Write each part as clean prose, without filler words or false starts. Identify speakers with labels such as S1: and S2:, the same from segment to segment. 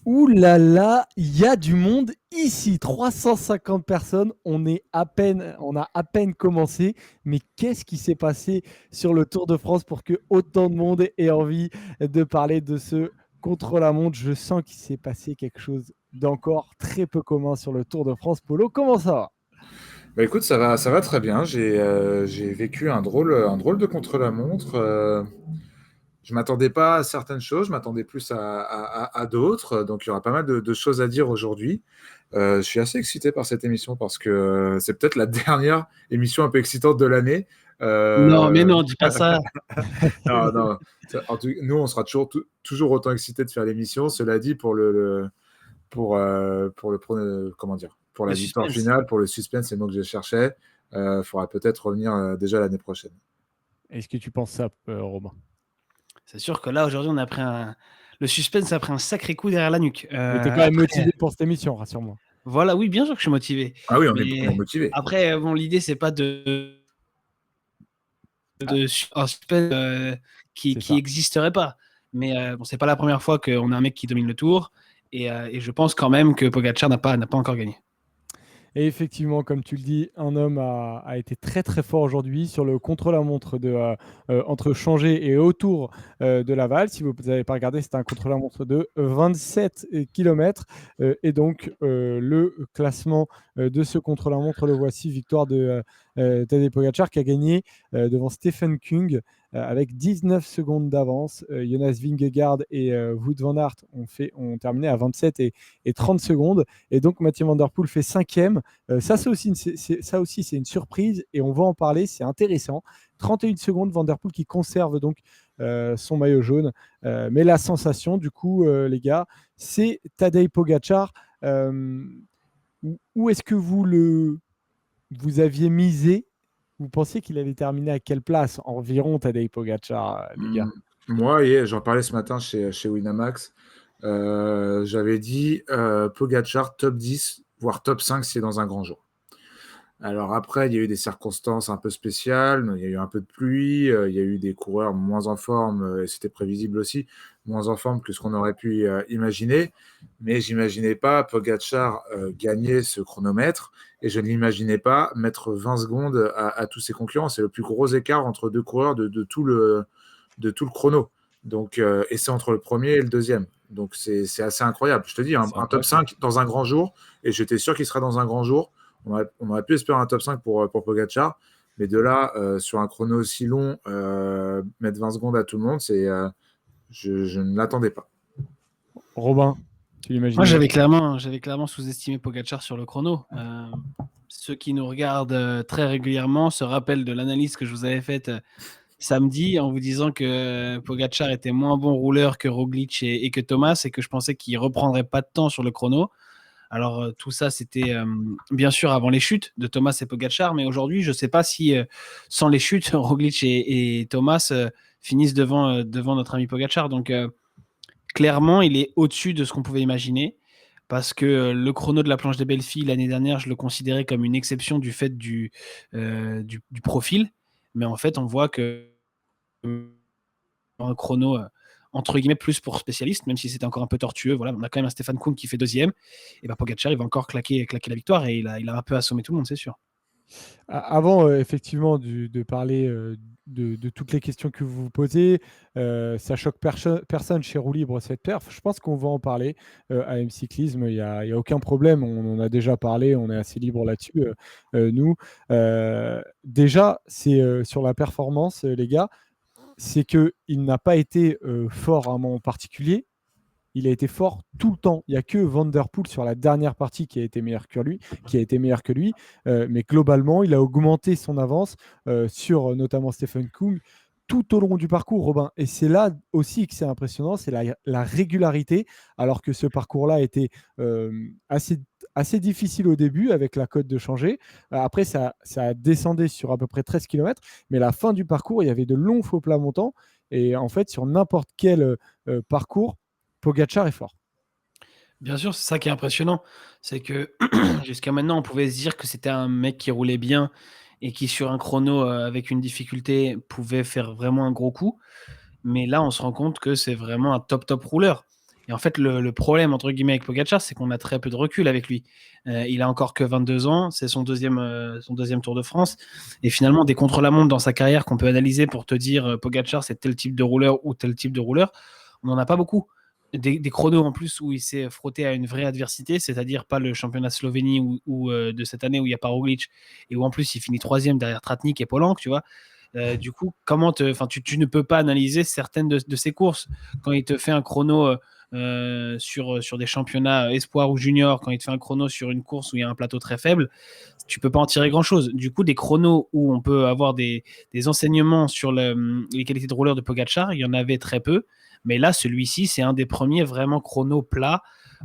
S1: Ouh là là, il y a du monde ici, 350 personnes. On a à peine commencé. Mais qu'est-ce qui s'est passé sur le Tour de France pour que autant de monde ait envie de parler de ce contre-la-montre? Je sens qu'il s'est passé quelque chose d'encore très peu commun sur le Tour de France. Polo, comment ça va?
S2: Bah écoute, ça va très bien. J'ai vécu un drôle de contre-la-montre. Je m'attendais pas à certaines choses, je m'attendais plus à d'autres. Donc il y aura pas mal de choses à dire aujourd'hui. Je suis assez excité par cette émission parce que c'est peut-être la dernière émission un peu excitante de l'année.
S3: Non, mais
S2: Euh,
S3: non, dis pas ça.
S2: non, non. Nous, on sera toujours autant excités de faire l'émission. Cela dit, pour comment dire, pour la
S3: Le
S2: victoire
S3: suspense.
S2: finale, pour le suspense, c'est le mot que je cherchais. Il faudra peut-être revenir déjà l'année prochaine.
S1: Est-ce que tu penses ça, Robin?
S3: C'est sûr que là, aujourd'hui, le suspense a pris un sacré coup derrière la nuque.
S1: Mais tu es quand même motivé pour cette émission, rassure-moi.
S3: Voilà, oui, bien sûr que je suis motivé.
S2: Ah oui, on est
S3: Mais
S2: motivé.
S3: après, bon, l'idée, c'est pas
S1: Ah,
S3: un suspense
S1: c'est
S3: qui
S1: ça.
S3: existerait pas. Mais bon, c'est pas la première fois qu'on a un mec qui domine le tour. Et je pense quand même que Pogacar n'a pas encore gagné.
S1: Et effectivement, comme tu le dis, un homme a été très très fort aujourd'hui sur le contre-la-montre entre Changé et autour de Laval. Si vous n'avez pas regardé, c'était un contre-la-montre de 27 km. Et donc, le classement de ce contre-la-montre, le voici, victoire de Tadej Pogacar qui a gagné devant Stephen Kung avec 19 secondes d'avance. Jonas Vingegaard et Wout van Aert ont terminé à 27 et 30 secondes. Et donc, Mathieu Van Der Poel fait cinquième. Ça, ça aussi, c'est une surprise et on va en parler. C'est intéressant. 31 secondes, Van Der Poel qui conserve donc son maillot jaune. Mais la sensation, du coup, les gars, c'est Tadej Pogacar. Euh, où est-ce que vous aviez misé? Vous pensiez qu'il allait terminer à quelle place environ, Tadej Pogacar, les gars?
S2: Hmm. Moi, j'en parlais ce matin chez Winamax. J'avais dit Pogacar top 10, voire top 5 si c'est dans un grand jour. Alors après, il y a eu des circonstances un peu spéciales, il y a eu un peu de pluie, il y a eu des coureurs moins en forme, et c'était prévisible aussi, moins en forme que ce qu'on aurait pu imaginer. Mais j'imaginais pas Pogacar gagner ce chronomètre et je n'imaginais pas mettre 20 secondes à tous ses concurrents. C'est le plus gros écart entre deux coureurs de tout le chrono. Donc, et c'est entre le premier et le deuxième. Donc c'est assez incroyable. Je te dis,
S1: C'est
S2: un top
S1: intéressant.
S2: 5 dans un grand jour, et j'étais sûr qu'il serait dans un grand jour. On aurait pu espérer un top 5 pour Pogacar, mais de là, sur un chrono aussi long, mettre 20 secondes à tout le monde, je ne l'attendais pas.
S1: Robin, tu
S3: Moi,
S1: l'imaginais?
S3: j'avais clairement sous-estimé Pogacar sur le chrono. Ceux qui nous regardent très régulièrement se rappellent de l'analyse que je vous avais faite samedi en vous disant que Pogacar était moins bon rouleur que Roglic et que Thomas et que je pensais qu'il reprendrait pas de temps sur le chrono. Alors tout ça, c'était bien sûr avant les chutes de Thomas et Pogacar, mais aujourd'hui, je ne sais pas si sans les chutes, Roglic et Thomas finissent devant notre ami Pogacar. Donc clairement, il est au-dessus de ce qu'on pouvait imaginer. Parce que le chrono de la planche des belles filles l'année dernière, je le considérais comme une exception du fait du profil. Mais en fait, on voit que un chrono entre guillemets plus pour spécialistes, même si c'était encore un peu tortueux. Voilà, on a quand même un Stéphane Kuhn qui fait deuxième. Et ben Pogacar, il va encore claquer la victoire et il a un peu assommé tout le monde, c'est sûr.
S1: Avant, effectivement, de parler de toutes les questions que vous vous posez, ça choque personne chez Roue Libre cette perf. Je pense qu'on va en parler à M Cyclisme. Il y a aucun problème. On en a déjà parlé. On est assez libre là-dessus, nous. Déjà, c'est sur la performance, les gars, c'est qu'il n'a pas été fort à un moment particulier. Il a été fort tout le temps. Il n'y a que Van Der Poel sur la dernière partie qui a été meilleur que lui, mais globalement, il a augmenté son avance sur notamment Stephen Kung tout au long du parcours, Robin. Et c'est là aussi que c'est impressionnant, c'est la régularité, alors que ce parcours-là était assez difficile au début avec la côte de changer. Après, ça a descendu sur à peu près 13 km, mais la fin du parcours, il y avait de longs faux plats montants. Et en fait, sur n'importe quel parcours, Pogacar est fort.
S3: Bien sûr, c'est ça qui est impressionnant. C'est que jusqu'à maintenant, on pouvait se dire que c'était un mec qui roulait bien et qui, sur un chrono avec une difficulté, pouvait faire vraiment un gros coup. Mais là, on se rend compte que c'est vraiment un top rouleur. Et en fait, le problème, entre guillemets, avec Pogacar, c'est qu'on a très peu de recul avec lui. Il a encore que 22 ans, c'est son deuxième Tour de France. Et finalement, des contre-la-montre dans sa carrière qu'on peut analyser pour te dire Pogacar, c'est tel type de rouleur ou tel type de rouleur, on n'en a pas beaucoup. Des chronos en plus où il s'est frotté à une vraie adversité, c'est-à-dire pas le championnat de Slovénie ou de cette année où il n'y a pas Roglic et où en plus il finit troisième derrière Tratnik et Polanc, tu vois. Du coup, tu ne peux pas analyser certaines de ces courses. Quand il te fait un chrono sur des championnats espoir ou junior, quand il te fait un chrono sur une course où il y a un plateau très faible, tu peux pas en tirer grand-chose. Du coup, des chronos où on peut avoir des enseignements sur les qualités de rouleur de Pogacar, il y en avait très peu. Mais là, celui-ci, c'est un des premiers vraiment chronos plats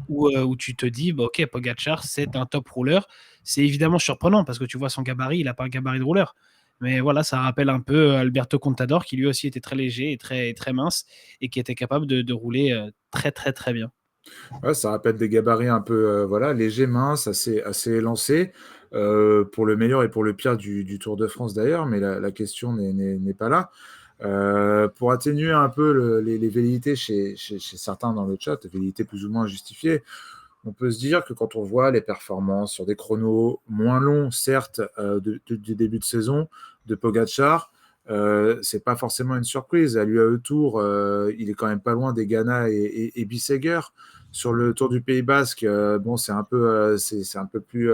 S3: où tu te dis, bah, ok, Pogacar, c'est un top rouleur. C'est évidemment surprenant parce que tu vois son gabarit, il n'a pas un gabarit de rouleur. Mais voilà, ça rappelle un peu Alberto Contador qui lui aussi était très léger et très mince et qui était capable de rouler très très très bien.
S2: Ouais, ça rappelle des gabarits un peu voilà, légers, minces, assez élancés, pour le meilleur et pour le pire du Tour de France d'ailleurs, mais la question n'est pas là. Pour atténuer un peu les velléités chez certains dans le chat, velléités plus ou moins justifiées, on peut se dire que quand on voit les performances sur des chronos moins longs, certes, du début de saison de Pogacar, c'est pas forcément une surprise. À l'UAE Tour, il est quand même pas loin des Ghana et Bissegger. Sur le Tour du Pays Basque, bon, c'est un peu plus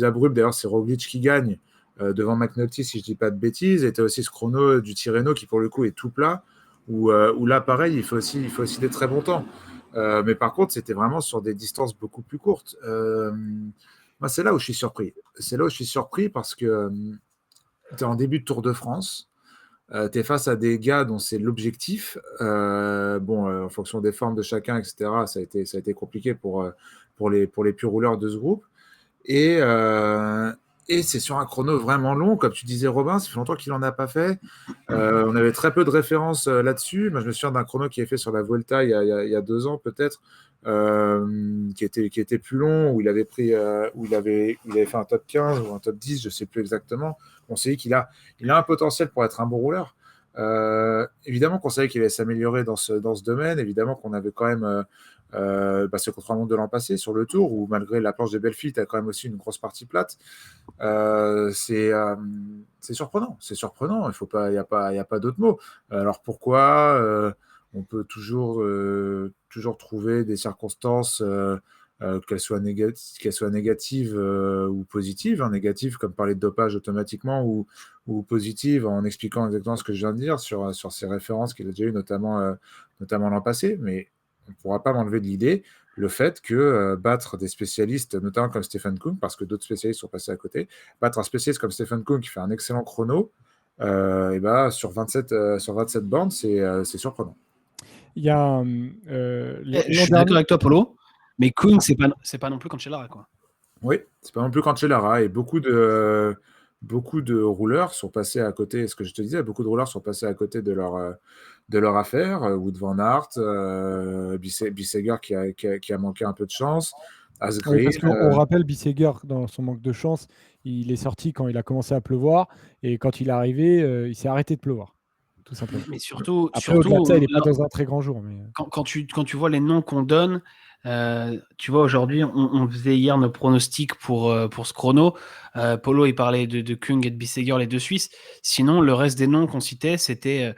S2: abrupt. D'ailleurs, c'est Roglic qui gagne devant McNulty, si je dis pas de bêtises. Et tu as aussi ce chrono du Tirreno qui, pour le coup, est tout plat, où là, pareil, il faut aussi des très bons temps. Mais par contre, c'était vraiment sur des distances beaucoup plus courtes. Moi, c'est là où je suis surpris. C'est là où je suis surpris parce que tu es en début de Tour de France. Tu es face à des gars dont c'est l'objectif. En fonction des formes de chacun, etc., ça a été compliqué pour les purs rouleurs de ce groupe. Et, euh, et c'est sur un chrono vraiment long, comme tu disais, Robin, ça fait longtemps qu'il n'en a pas fait. On avait très peu de références là-dessus. Moi, je me souviens d'un chrono qui est fait sur la Vuelta il y a 2 ans, peut-être, qui était plus long, où il avait il avait fait un top 15 ou un top 10, je ne sais plus exactement. On s'est dit il a un potentiel pour être un bon rouleur. Évidemment qu'on savait qu'il allait s'améliorer dans ce domaine. Évidemment qu'on avait quand même ce contre-la-montre de l'an passé sur le Tour, où malgré la planche de Belfi, tu as quand même aussi une grosse partie plate. C'est surprenant. C'est surprenant. Il y a pas d'autre mot. Alors pourquoi on peut toujours trouver des circonstances, qu'elles soient négatives ou positives, hein, négatives comme parler de dopage automatiquement ou positives en expliquant exactement ce que je viens de dire sur ces références qu'il a déjà eues, notamment l'an passé. Mais on ne pourra pas m'enlever de l'idée le fait que battre des spécialistes, notamment comme Stephen Koong, parce que d'autres spécialistes sont passés à côté, battre un spécialiste comme Stephen Koong qui fait un excellent chrono, sur 27 bornes, c'est surprenant.
S1: Il y a
S3: Je suis d'accord avec toi, Polo, mais Koong, c'est pas non plus Cancellara, quoi.
S2: Oui, c'est pas non plus Cancellara, et beaucoup de rouleurs sont passés à côté, ce que je te disais, beaucoup de rouleurs sont passés à côté de leur affaire. Wout van Aert, Bissegger qui a manqué un peu de chance,
S1: Oui,
S2: Asgreen.
S1: parce qu'on rappelle, Bissegger, dans son manque de chance, il est sorti quand il a commencé à pleuvoir, et quand il est arrivé, il s'est arrêté de pleuvoir, tout simplement.
S3: Mais surtout,
S1: Après, au-delà de ça, il n'est pas
S3: là,
S1: dans un très grand jour. Mais...
S3: quand tu vois les noms qu'on donne, tu vois, aujourd'hui, on faisait hier nos pronostics pour ce chrono. Polo, il parlait de Kung et de Bissegger, les deux Suisses. Sinon, le reste des noms qu'on citait, c'était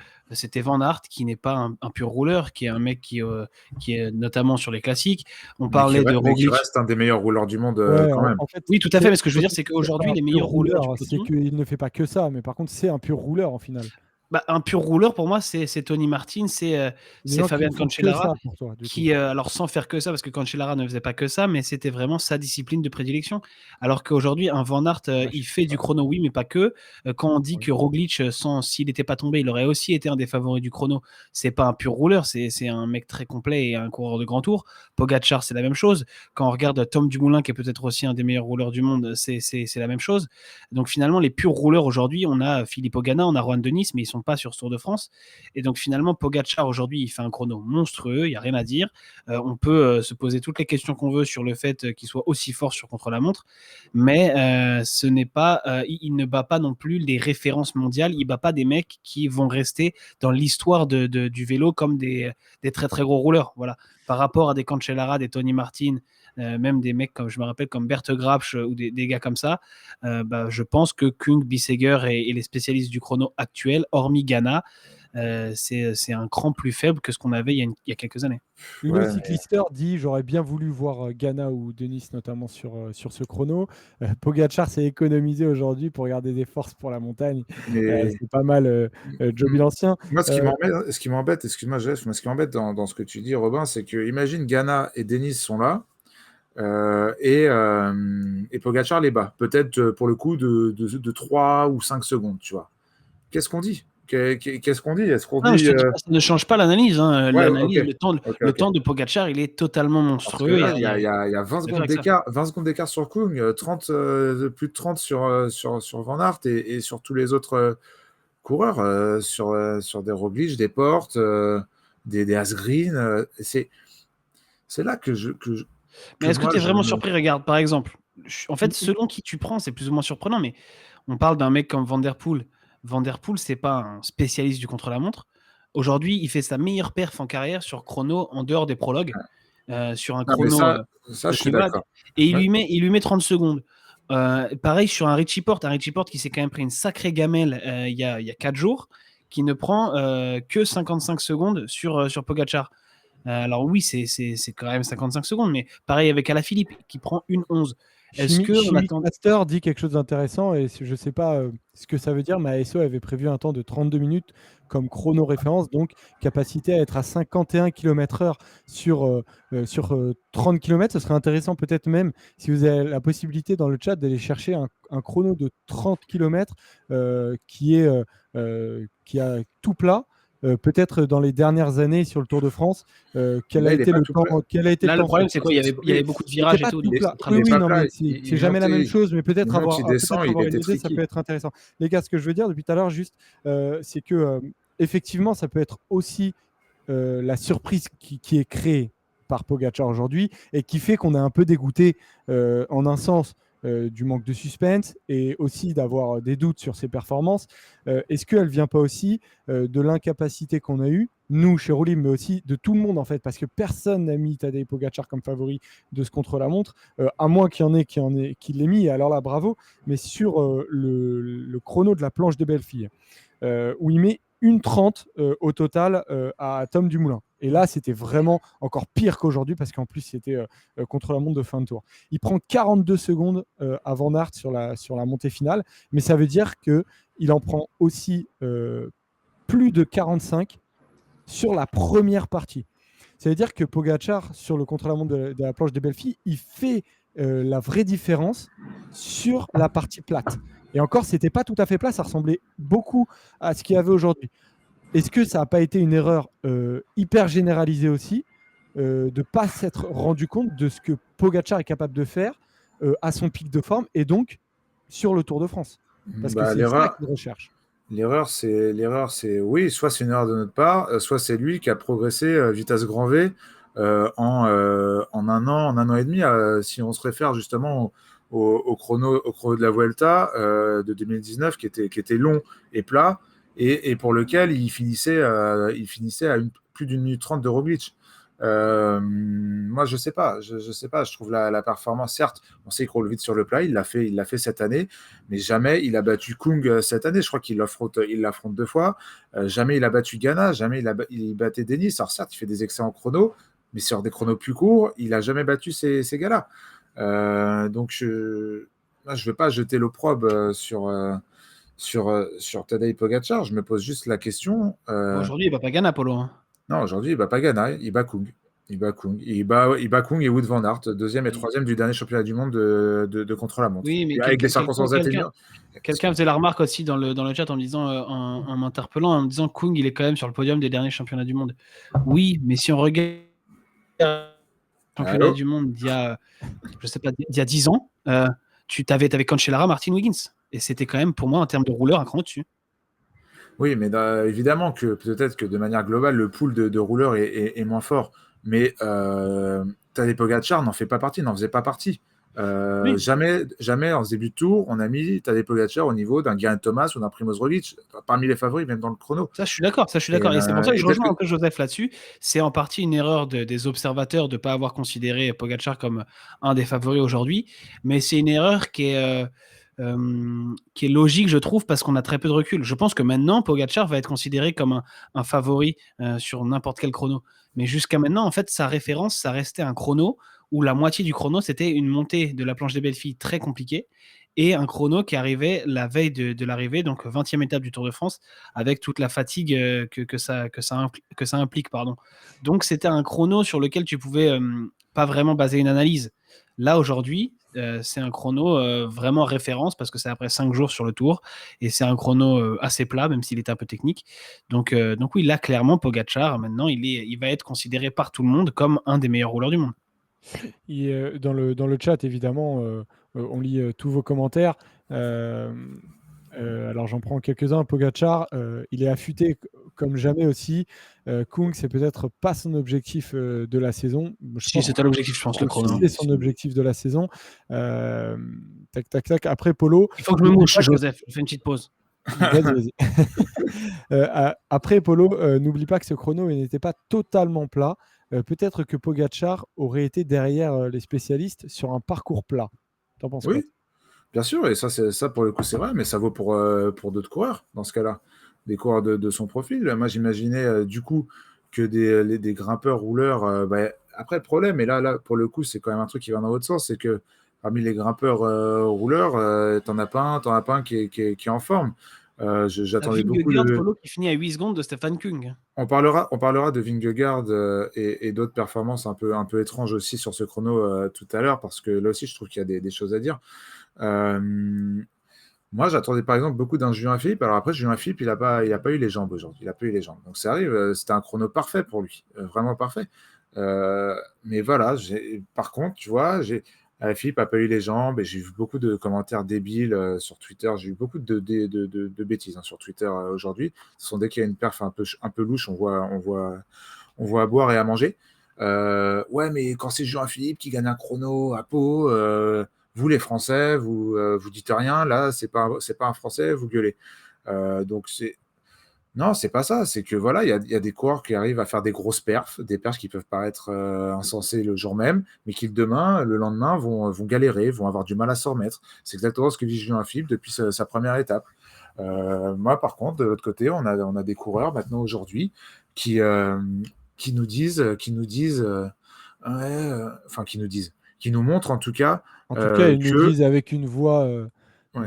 S3: Van Aert, qui n'est pas un pur rouleur, qui est un mec qui est notamment sur les classiques. On parlait de
S2: Mais qui
S3: Roglic.
S2: reste un des meilleurs rouleurs du monde
S1: Ouais,
S2: quand même.
S1: en fait,
S3: Oui, tout à fait. Mais ce que je veux dire, c'est
S1: c'est
S3: qu'aujourd'hui,
S1: pas un
S3: les
S1: pur
S3: meilleurs rouleurs du
S1: rouleur, c'est
S3: peloton.
S1: qu'il ne fait pas que ça. Mais par contre, c'est un pur rouleur en final.
S3: Bah, un pur rouleur, pour moi, c'est Tony Martin, c'est
S1: Les gens qui
S3: Fabian
S1: ne font que
S3: Cancellara,
S1: ça pour toi, du coup.
S3: qui, alors sans faire que ça, parce que Cancellara ne faisait pas que ça, mais c'était vraiment sa discipline de prédilection. Alors qu'aujourd'hui, un Van Aert,
S1: Ouais,
S3: il fait du chrono, oui, mais pas que. Quand on dit
S1: ouais.
S3: que Roglic, s'il n'était pas tombé, il aurait aussi été un des favoris du chrono, c'est pas un pur rouleur, c'est un mec très complet et un coureur de grand tour. Pogacar, c'est la même chose. Quand on regarde Tom Dumoulin, qui est peut-être aussi un des meilleurs rouleurs du monde, c'est la même chose. Donc finalement, les purs rouleurs aujourd'hui, on a Philippe Ogana, on a Juan Denis, mais ils son pas sur ce Tour de France. Et donc finalement, Pogacar aujourd'hui, il fait un chrono monstrueux, il n'y a rien à dire. On peut se poser toutes les questions qu'on veut sur le fait qu'il soit aussi fort sur contre-la-montre, mais ce n'est pas, il ne bat pas non plus les références mondiales, il ne bat pas des mecs qui vont rester dans l'histoire du vélo comme des très très gros rouleurs. Voilà. Par rapport à des Cancellara, des Tony Martin, même des mecs comme je me rappelle comme Bert Grapsch ou des gars comme ça, je pense que Kung, Bissegger et les spécialistes du chrono actuels, hormis Ghana, c'est un cran plus faible que ce qu'on avait il y a quelques années.
S1: Uno Cyclister dit j'aurais bien voulu voir Ghana ou Denis notamment sur ce chrono. Pogacar s'est économisé aujourd'hui pour garder des forces pour la montagne. C'est pas mal Joby l'ancien.
S2: Moi, ce qui m'embête, excuse-moi Jeff, mais ce qui m'embête dans ce que tu dis, Robin, c'est que imagine Ghana et Denis sont là et Pogacar les bat. Peut-être pour le coup de 3 ou 5 secondes, tu vois. Qu'est-ce qu'on dit ? Qu'est-ce qu'on dit ? Est-ce qu'on dit
S3: ça ne change pas l'analyse. Hein.
S2: Ouais,
S3: l'analyse,
S2: okay.
S3: Le temps de Pogacar, il est totalement monstrueux.
S2: Il y a 20 secondes d'écart sur Kung, plus de 30 sur Van Aert et sur tous les autres coureurs, sur des Roglic, des Portes, des Asgreen. C'est là que
S3: mais est-ce que tu es vraiment surpris ? Regarde, par exemple, en fait, selon qui tu prends, c'est plus ou moins surprenant, mais on parle d'un mec comme Van Der Poel. Van Der Poel, c'est pas un spécialiste du contre-la-montre. Aujourd'hui, il fait sa meilleure perf en carrière sur chrono en dehors des prologues, sur un chrono.
S2: Ça, je suis d'accord.
S3: Et il lui met 30 secondes. Pareil sur un Richie Porte qui s'est quand même pris une sacrée gamelle il y a 4 jours, qui ne prend que 55 secondes sur Pogacar. Alors oui, c'est quand même 55 secondes, mais pareil avec Alaphilippe qui prend 1:11. Est-ce que
S1: Chimic Master dit quelque chose d'intéressant et je ne sais pas ce que ça veut dire, mais ASO avait prévu un temps de 32 minutes comme chrono référence, donc capacité à être à 51 km/h sur 30 km. Ce serait intéressant peut-être même, si vous avez la possibilité dans le chat, d'aller chercher un chrono de 30 km qui a tout plat. Peut-être dans les dernières années sur le Tour de France, quel a été le temps.
S3: Le problème, c'est quoi ? Il y avait beaucoup de virages et tout.
S1: Oui, non, mais c'est jamais la même chose, mais peut-être avoir une idée, ça peut être intéressant. Les gars, ce que je veux dire depuis tout à l'heure, juste, c'est que effectivement, ça peut être aussi la surprise qui est créée par Pogacar aujourd'hui et qui fait qu'on est un peu dégoûté en un sens. Du manque de suspense et aussi d'avoir des doutes sur ses performances. Est-ce qu'elle ne vient pas aussi de l'incapacité qu'on a eue, nous chez Roulim, mais aussi de tout le monde en fait, parce que personne n'a mis Tadej Pogacar comme favori de ce contre-la-montre, à moins qu'il y en ait qui l'ait mis, et alors là bravo, mais sur le chrono de la planche des belles filles, où il met 1:30 au total à Tom Dumoulin. Et là, c'était vraiment encore pire qu'aujourd'hui parce qu'en plus, c'était contre la montre de fin de tour. Il prend 42 secondes à Van Aert sur la montée finale, mais ça veut dire qu'il en prend aussi plus de 45 sur la première partie. Ça veut dire que Pogacar, sur le contre-la-montre de la planche des belles filles, il fait la vraie différence sur la partie plate. Et encore, c'était pas tout à fait plat, ça ressemblait beaucoup à ce qu'il y avait aujourd'hui. Est-ce que ça n'a pas été une erreur hyper généralisée aussi de ne pas s'être rendu compte de ce que Pogacar est capable de faire à son pic de forme et donc sur le Tour de France ? Parce que c'est ça qu'il recherche.
S2: L'erreur, c'est oui, soit c'est une erreur de notre part, soit c'est lui qui a progressé vitesse grand V en un an et demi. Si on se réfère justement au chrono de la Vuelta de 2019 qui était long et plat et pour lequel il finissait à plus d'une minute 30 de Roglic. Moi, je sais pas. Je trouve la performance, certes, on sait que Roglic sur le plat, il l'a fait cette année, mais jamais il a battu Kung cette année. Je crois qu'il l'affronte 2 fois. Jamais il a battu Ghana, jamais il battait Denis. Alors certes, il fait des excellents chronos, mais sur des chronos plus courts, il a jamais battu ces gars-là. Donc je veux pas jeter l'opprobre sur Tadej Pogacar. Je me pose juste la question.
S3: Aujourd'hui, il va pas Ghana, Polo. Hein.
S2: Non, aujourd'hui, il bat pas Ghana, il bat Kung. Il bat Kung et Wout van Aert, 2e et 3e du dernier championnat du monde de contre-la-montre.
S3: Oui, mais
S2: avec des circonstances atténuantes.
S3: Quelqu'un faisait la remarque aussi dans le chat en me disant, en m'interpellant, en me disant Kung, il est quand même sur le podium des derniers championnats du monde. Oui, mais si on regarde le championnat du monde d'il y a, je sais pas, d'il y a 10 ans, tu avais Cancellara, Martin Wiggins. Et c'était quand même, pour moi, en termes de rouleur, un cran au-dessus.
S2: Oui, mais évidemment que peut-être que de manière globale, le pool de rouleurs est moins fort. Mais Tadej Pogacar n'en fait pas partie, n'en faisait pas partie.
S3: Oui,
S2: Jamais en ce début de tour, on a mis Tadej Pogacar au niveau d'un Geraint Thomas ou d'un Primoz Roglic, parmi les favoris, même dans le chrono.
S3: ça, je suis d'accord. Ça, je suis
S2: Et,
S3: d'accord. Et c'est pour ça que je
S2: peut-être que
S3: rejoins un peu Joseph là-dessus. C'est en partie une erreur des observateurs de ne pas avoir considéré Pogacar comme un des favoris aujourd'hui. Mais c'est une erreur qui est logique, je trouve, parce qu'on a très peu de recul. Je pense que maintenant, Pogacar va être considéré comme un favori sur n'importe quel chrono. Mais jusqu'à maintenant, en fait, sa référence, ça restait un chrono où la moitié du chrono, c'était une montée de la planche des belles filles très compliquée et un chrono qui arrivait la veille de l'arrivée, donc 20e étape du Tour de France, avec toute la fatigue que ça implique. Pardon. Donc c'était un chrono sur lequel tu pouvais pas vraiment baser une analyse. Là, aujourd'hui, c'est un chrono vraiment référence parce que c'est après 5 jours sur le Tour et c'est un chrono assez plat, même s'il est un peu technique. Donc oui, là, clairement, Pogacar, maintenant, il va être considéré par tout le monde comme un des meilleurs rouleurs du monde.
S1: Dans le chat, évidemment, on lit tous vos commentaires. Alors j'en prends quelques-uns. Pogacar, il est affûté comme jamais aussi. Kung, c'est peut-être pas son objectif de la saison. Je
S3: Si,
S1: pense
S3: c'était l'objectif, je pense,
S1: que
S3: le chrono.
S1: c'est son objectif de la saison. Euh, Tac, tac, tac. Après, Polo,
S3: Il faut que je me
S1: n'oublie
S3: mouche,
S1: pas que...
S3: Joseph. Je fais une petite pause.
S1: Vas-y, vas-y. Après, Polo, n'oublie pas que ce chrono il n'était pas totalement plat. Peut-être que Pogacar aurait été derrière les spécialistes sur un parcours plat. T'en penses quoi?
S2: oui, bien sûr, et ça pour le coup, c'est vrai, mais ça vaut pour d'autres coureurs, dans ce cas-là, des coureurs de son profil. Moi, j'imaginais du coup que des grimpeurs rouleurs. Après, le problème, et là, pour le coup, c'est quand même un truc qui va dans l'autre sens, c'est que parmi les grimpeurs rouleurs, t'en as pas un qui est en forme. J'attendais beaucoup
S3: Vingegaard,
S2: de.
S3: Polo, qui finit à 8 secondes de Stefan Kung.
S2: On parlera de Vingegaard et d'autres performances un peu étranges aussi sur ce chrono tout à l'heure, parce que là aussi, je trouve qu'il y a des choses à dire. Euh, Moi, j'attendais par exemple beaucoup d'un Julien Philippe. Alors après, Julien Philippe, il a pas eu les jambes aujourd'hui. Il a pas eu les jambes. Donc ça arrive, c'était un chrono parfait pour lui, vraiment parfait. Euh, mais voilà, par contre, tu vois, Philippe n'a pas eu les jambes et j'ai vu beaucoup de commentaires débiles sur Twitter. J'ai eu beaucoup de bêtises sur Twitter aujourd'hui. Ce sont dès qu'il y a une perf un peu louche, on voit à boire et à manger. Ouais, mais quand c'est Julien Philippe qui gagne un chrono à Pau, vous les Français, vous dites rien. Là, c'est pas un Français, vous gueulez. Donc non, c'est pas ça. C'est que voilà, il y a des coureurs qui arrivent à faire des grosses perfs, des perfs qui peuvent paraître insensés le jour même, mais qui le lendemain, vont galérer, vont avoir du mal à s'en remettre. C'est exactement ce que vit Julien Philippe depuis sa première étape. Moi, par contre, de l'autre côté, on a des coureurs maintenant aujourd'hui qui, euh, qui nous disent, ouais, enfin qui nous montrent en tout cas
S1: En tout cas, ils nous
S2: que,
S1: disent avec une
S2: ouais,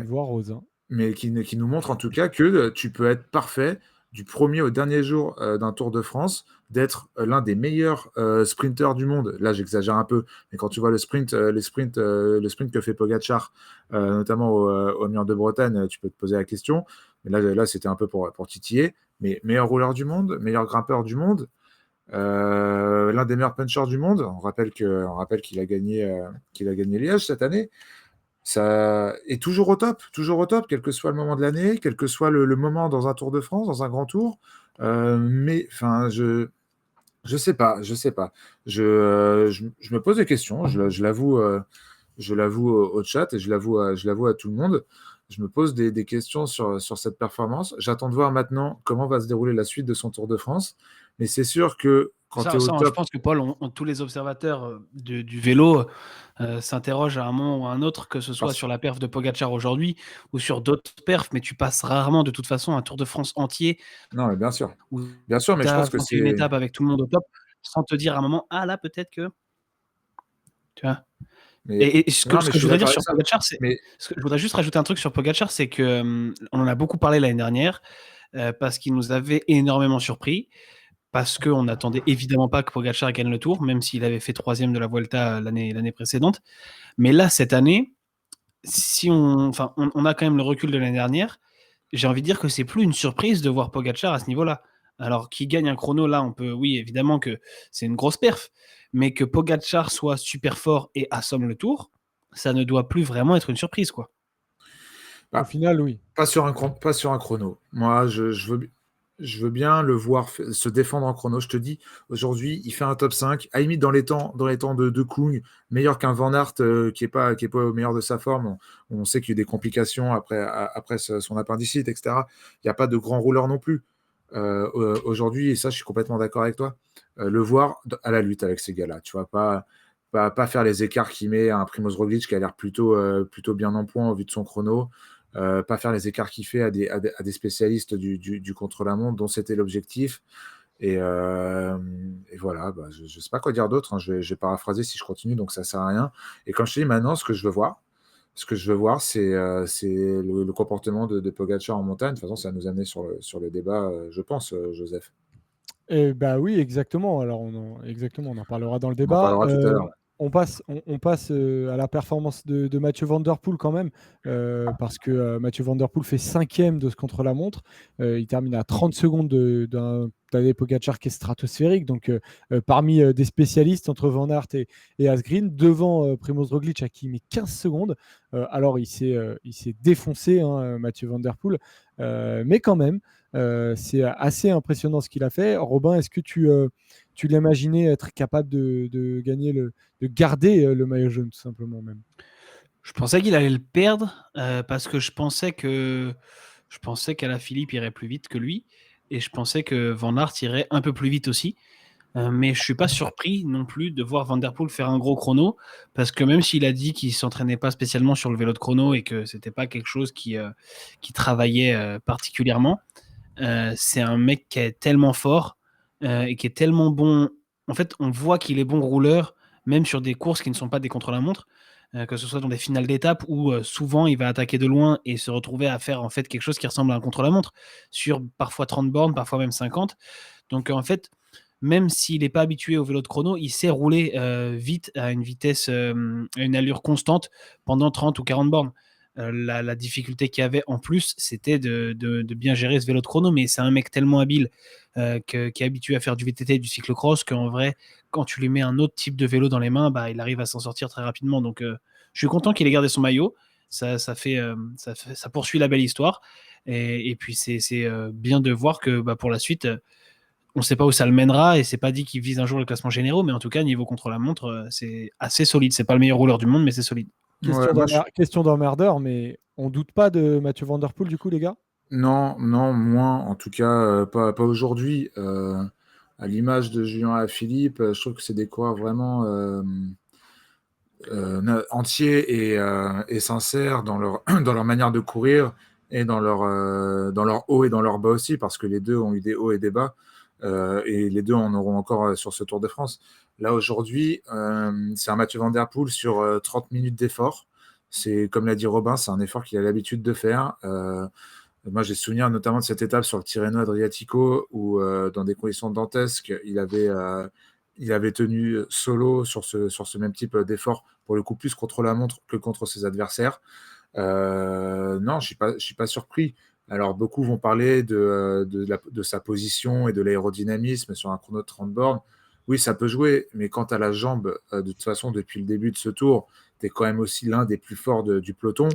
S1: voix rose, hein.
S2: mais qui nous montrent en tout cas que tu peux être parfait du premier au dernier jour d'un Tour de France, d'être l'un des meilleurs sprinteurs du monde. Là, j'exagère un peu, mais quand tu vois le sprint que fait Pogacar, notamment au Mur de Bretagne, tu peux te poser la question. Mais là c'était un peu pour titiller. Mais meilleur rouleur du monde, meilleur grimpeur du monde, l'un des meilleurs punchers du monde. On rappelle qu'il a gagné Liège cette année. Ça est toujours au top, quel que soit le moment de l'année, quel que soit le moment dans un Tour de France, dans un grand tour. Mais enfin, je sais pas, je sais pas. Je me pose des questions, je l'avoue au chat et je l'avoue à tout le monde. Je me pose des questions sur cette performance. J'attends de voir maintenant comment va se dérouler la suite de son Tour de France. Mais c'est sûr que quand tu es au
S3: Je
S2: top,
S3: pense que Paul, tous les observateurs du vélo s'interrogent à un moment ou à un autre, que ce soit
S2: parce-
S3: sur la perf de Pogacar aujourd'hui ou sur d'autres perfs, mais tu passes rarement de toute façon un Tour de France entier
S2: non, mais
S3: où
S2: bien sûr, mais
S3: tu
S2: je
S3: as
S2: pense que
S3: 21
S2: c'est,
S3: étapes avec tout le monde au top sans te dire à un moment, ah là, peut-être que. Tu vois.
S2: mais
S3: Et ce que,
S2: non,
S3: ce
S2: mais
S3: que
S2: je
S3: je
S2: suis
S3: voudrais dire
S2: d'accord avec
S3: sur
S2: ça.
S3: Pogacar,
S2: Mais
S3: je voudrais juste rajouter un truc sur Pogacar, c'est que on en a beaucoup parlé l'année dernière parce qu'il nous avait énormément surpris. Parce qu'on n'attendait évidemment pas que Pogacar gagne le Tour, même s'il avait fait 3e de la Vuelta l'année précédente. Mais là, cette année, si on a quand même le recul de l'année dernière, j'ai envie de dire que c'est plus une surprise de voir Pogacar à ce niveau-là. Alors qu'il gagne un chrono, là, on peut, oui, évidemment que c'est une grosse perf, mais que Pogacar soit super fort et assomme le Tour, ça ne doit plus vraiment être une surprise, quoi.
S1: Au final, oui.
S2: Pas sur un chrono. Moi, je veux bien le voir se défendre en chrono. Je te dis, aujourd'hui, il fait un top 5. À la limite, dans les temps de Kung, meilleur qu'un Van Aert qui est pas au meilleur de sa forme. On sait qu'il y a eu des complications après son appendicite, etc. Il n'y a pas de grand rouleur non plus. Aujourd'hui, et ça, je suis complètement d'accord avec toi, le voir à la lutte avec ces gars-là. Tu vois, pas faire les écarts qu'il met à un Primoz Roglic qui a l'air plutôt bien en point au vu de son chrono. Pas faire les écarts qu'il fait à des spécialistes du contre-la-montre dont c'était l'objectif. Et voilà, je ne sais pas quoi dire d'autre. Hein. Je vais paraphraser si je continue, donc ça ne sert à rien. Et comme je te dis maintenant, ce que je veux voir, c'est le comportement de Pogacar en montagne. De toute façon, ça va nous amener sur le débat, je pense, Joseph.
S1: Oui, exactement. Alors, exactement, on en parlera dans le
S2: On en
S1: débat.
S2: parlera tout à l'heure.
S1: On passe à la performance de Mathieu Van Der Poel quand même, parce que Mathieu Van Der Poel fait 5e de ce contre-la-montre. Il termine à 30 secondes d'un Tadej Pogacar qui est stratosphérique. Donc, parmi des spécialistes entre Van Aert et Asgreen, devant Primoz Roglic à qui il met 15 secondes. Alors, il s'est défoncé, hein, Mathieu Van Der Poel. Mais quand même, c'est assez impressionnant ce qu'il a fait. Robin, est-ce que tu l'imaginais être capable de gagner de garder le maillot jaune, tout simplement même?
S3: Je pensais qu'il allait le perdre parce que je pensais qu'Alaphilippe irait plus vite que lui et je pensais que Van Aert irait un peu plus vite aussi. Mais je suis pas surpris non plus de voir Van Der Poel faire un gros chrono parce que même s'il a dit qu'il s'entraînait pas spécialement sur le vélo de chrono et que c'était pas quelque chose qui travaillait particulièrement, c'est un mec qui est tellement fort et qui est tellement bon. En fait, on voit qu'il est bon rouleur même sur des courses qui ne sont pas des contre-la-montre. Que ce soit dans des finales d'étape où souvent il va attaquer de loin et se retrouver à faire en fait quelque chose qui ressemble à un contre-la-montre sur parfois 30 bornes, parfois même 50. Donc en fait, même s'il n'est pas habitué au vélo de chrono, il sait rouler vite à une vitesse, à une allure constante pendant 30 ou 40 bornes. La difficulté qu'il y avait en plus, c'était de bien gérer ce vélo de chrono, mais c'est un mec tellement habile qui est habitué à faire du VTT et du cyclocross qu'en vrai, quand tu lui mets un autre type de vélo dans les mains, il arrive à s'en sortir très rapidement. Donc, je suis content qu'il ait gardé son maillot. Ça poursuit la belle histoire. Et puis, c'est bien de voir que pour la suite, on ne sait pas où ça le mènera et c'est pas dit qu'il vise un jour le classement généraux, mais en tout cas, niveau contre-la-montre, c'est assez solide. C'est pas le meilleur rouleur du monde, mais c'est solide.
S1: Question d'emmerdeur, mais on doute pas de Mathieu Van Der Poel, du coup, les gars?
S2: Non, moins, en tout cas, pas aujourd'hui. À l'image de Julien Alaphilippe, je trouve que c'est des coureurs vraiment entiers et sincères dans dans leur manière de courir et dans leur haut et dans leur bas aussi, parce que les deux ont eu des hauts et des bas, et les deux en auront encore sur ce Tour de France. Là, aujourd'hui, c'est un Mathieu Van Der Poel sur 30 minutes d'effort. C'est, comme l'a dit Robin, c'est un effort qu'il a l'habitude de faire. Moi, j'ai souvenir notamment de cette étape sur le Tirreno Adriatico où, dans des conditions dantesques, il avait tenu solo sur ce même type d'effort, pour le coup plus contre la montre que contre ses adversaires. Non, je suis pas surpris. Alors, beaucoup vont parler de sa position et de l'aérodynamisme sur un chrono de 30 bornes. Oui, ça peut jouer, mais quand tu as la jambe, de toute façon, depuis le début de ce tour, tu es quand même aussi l'un des plus forts du peloton.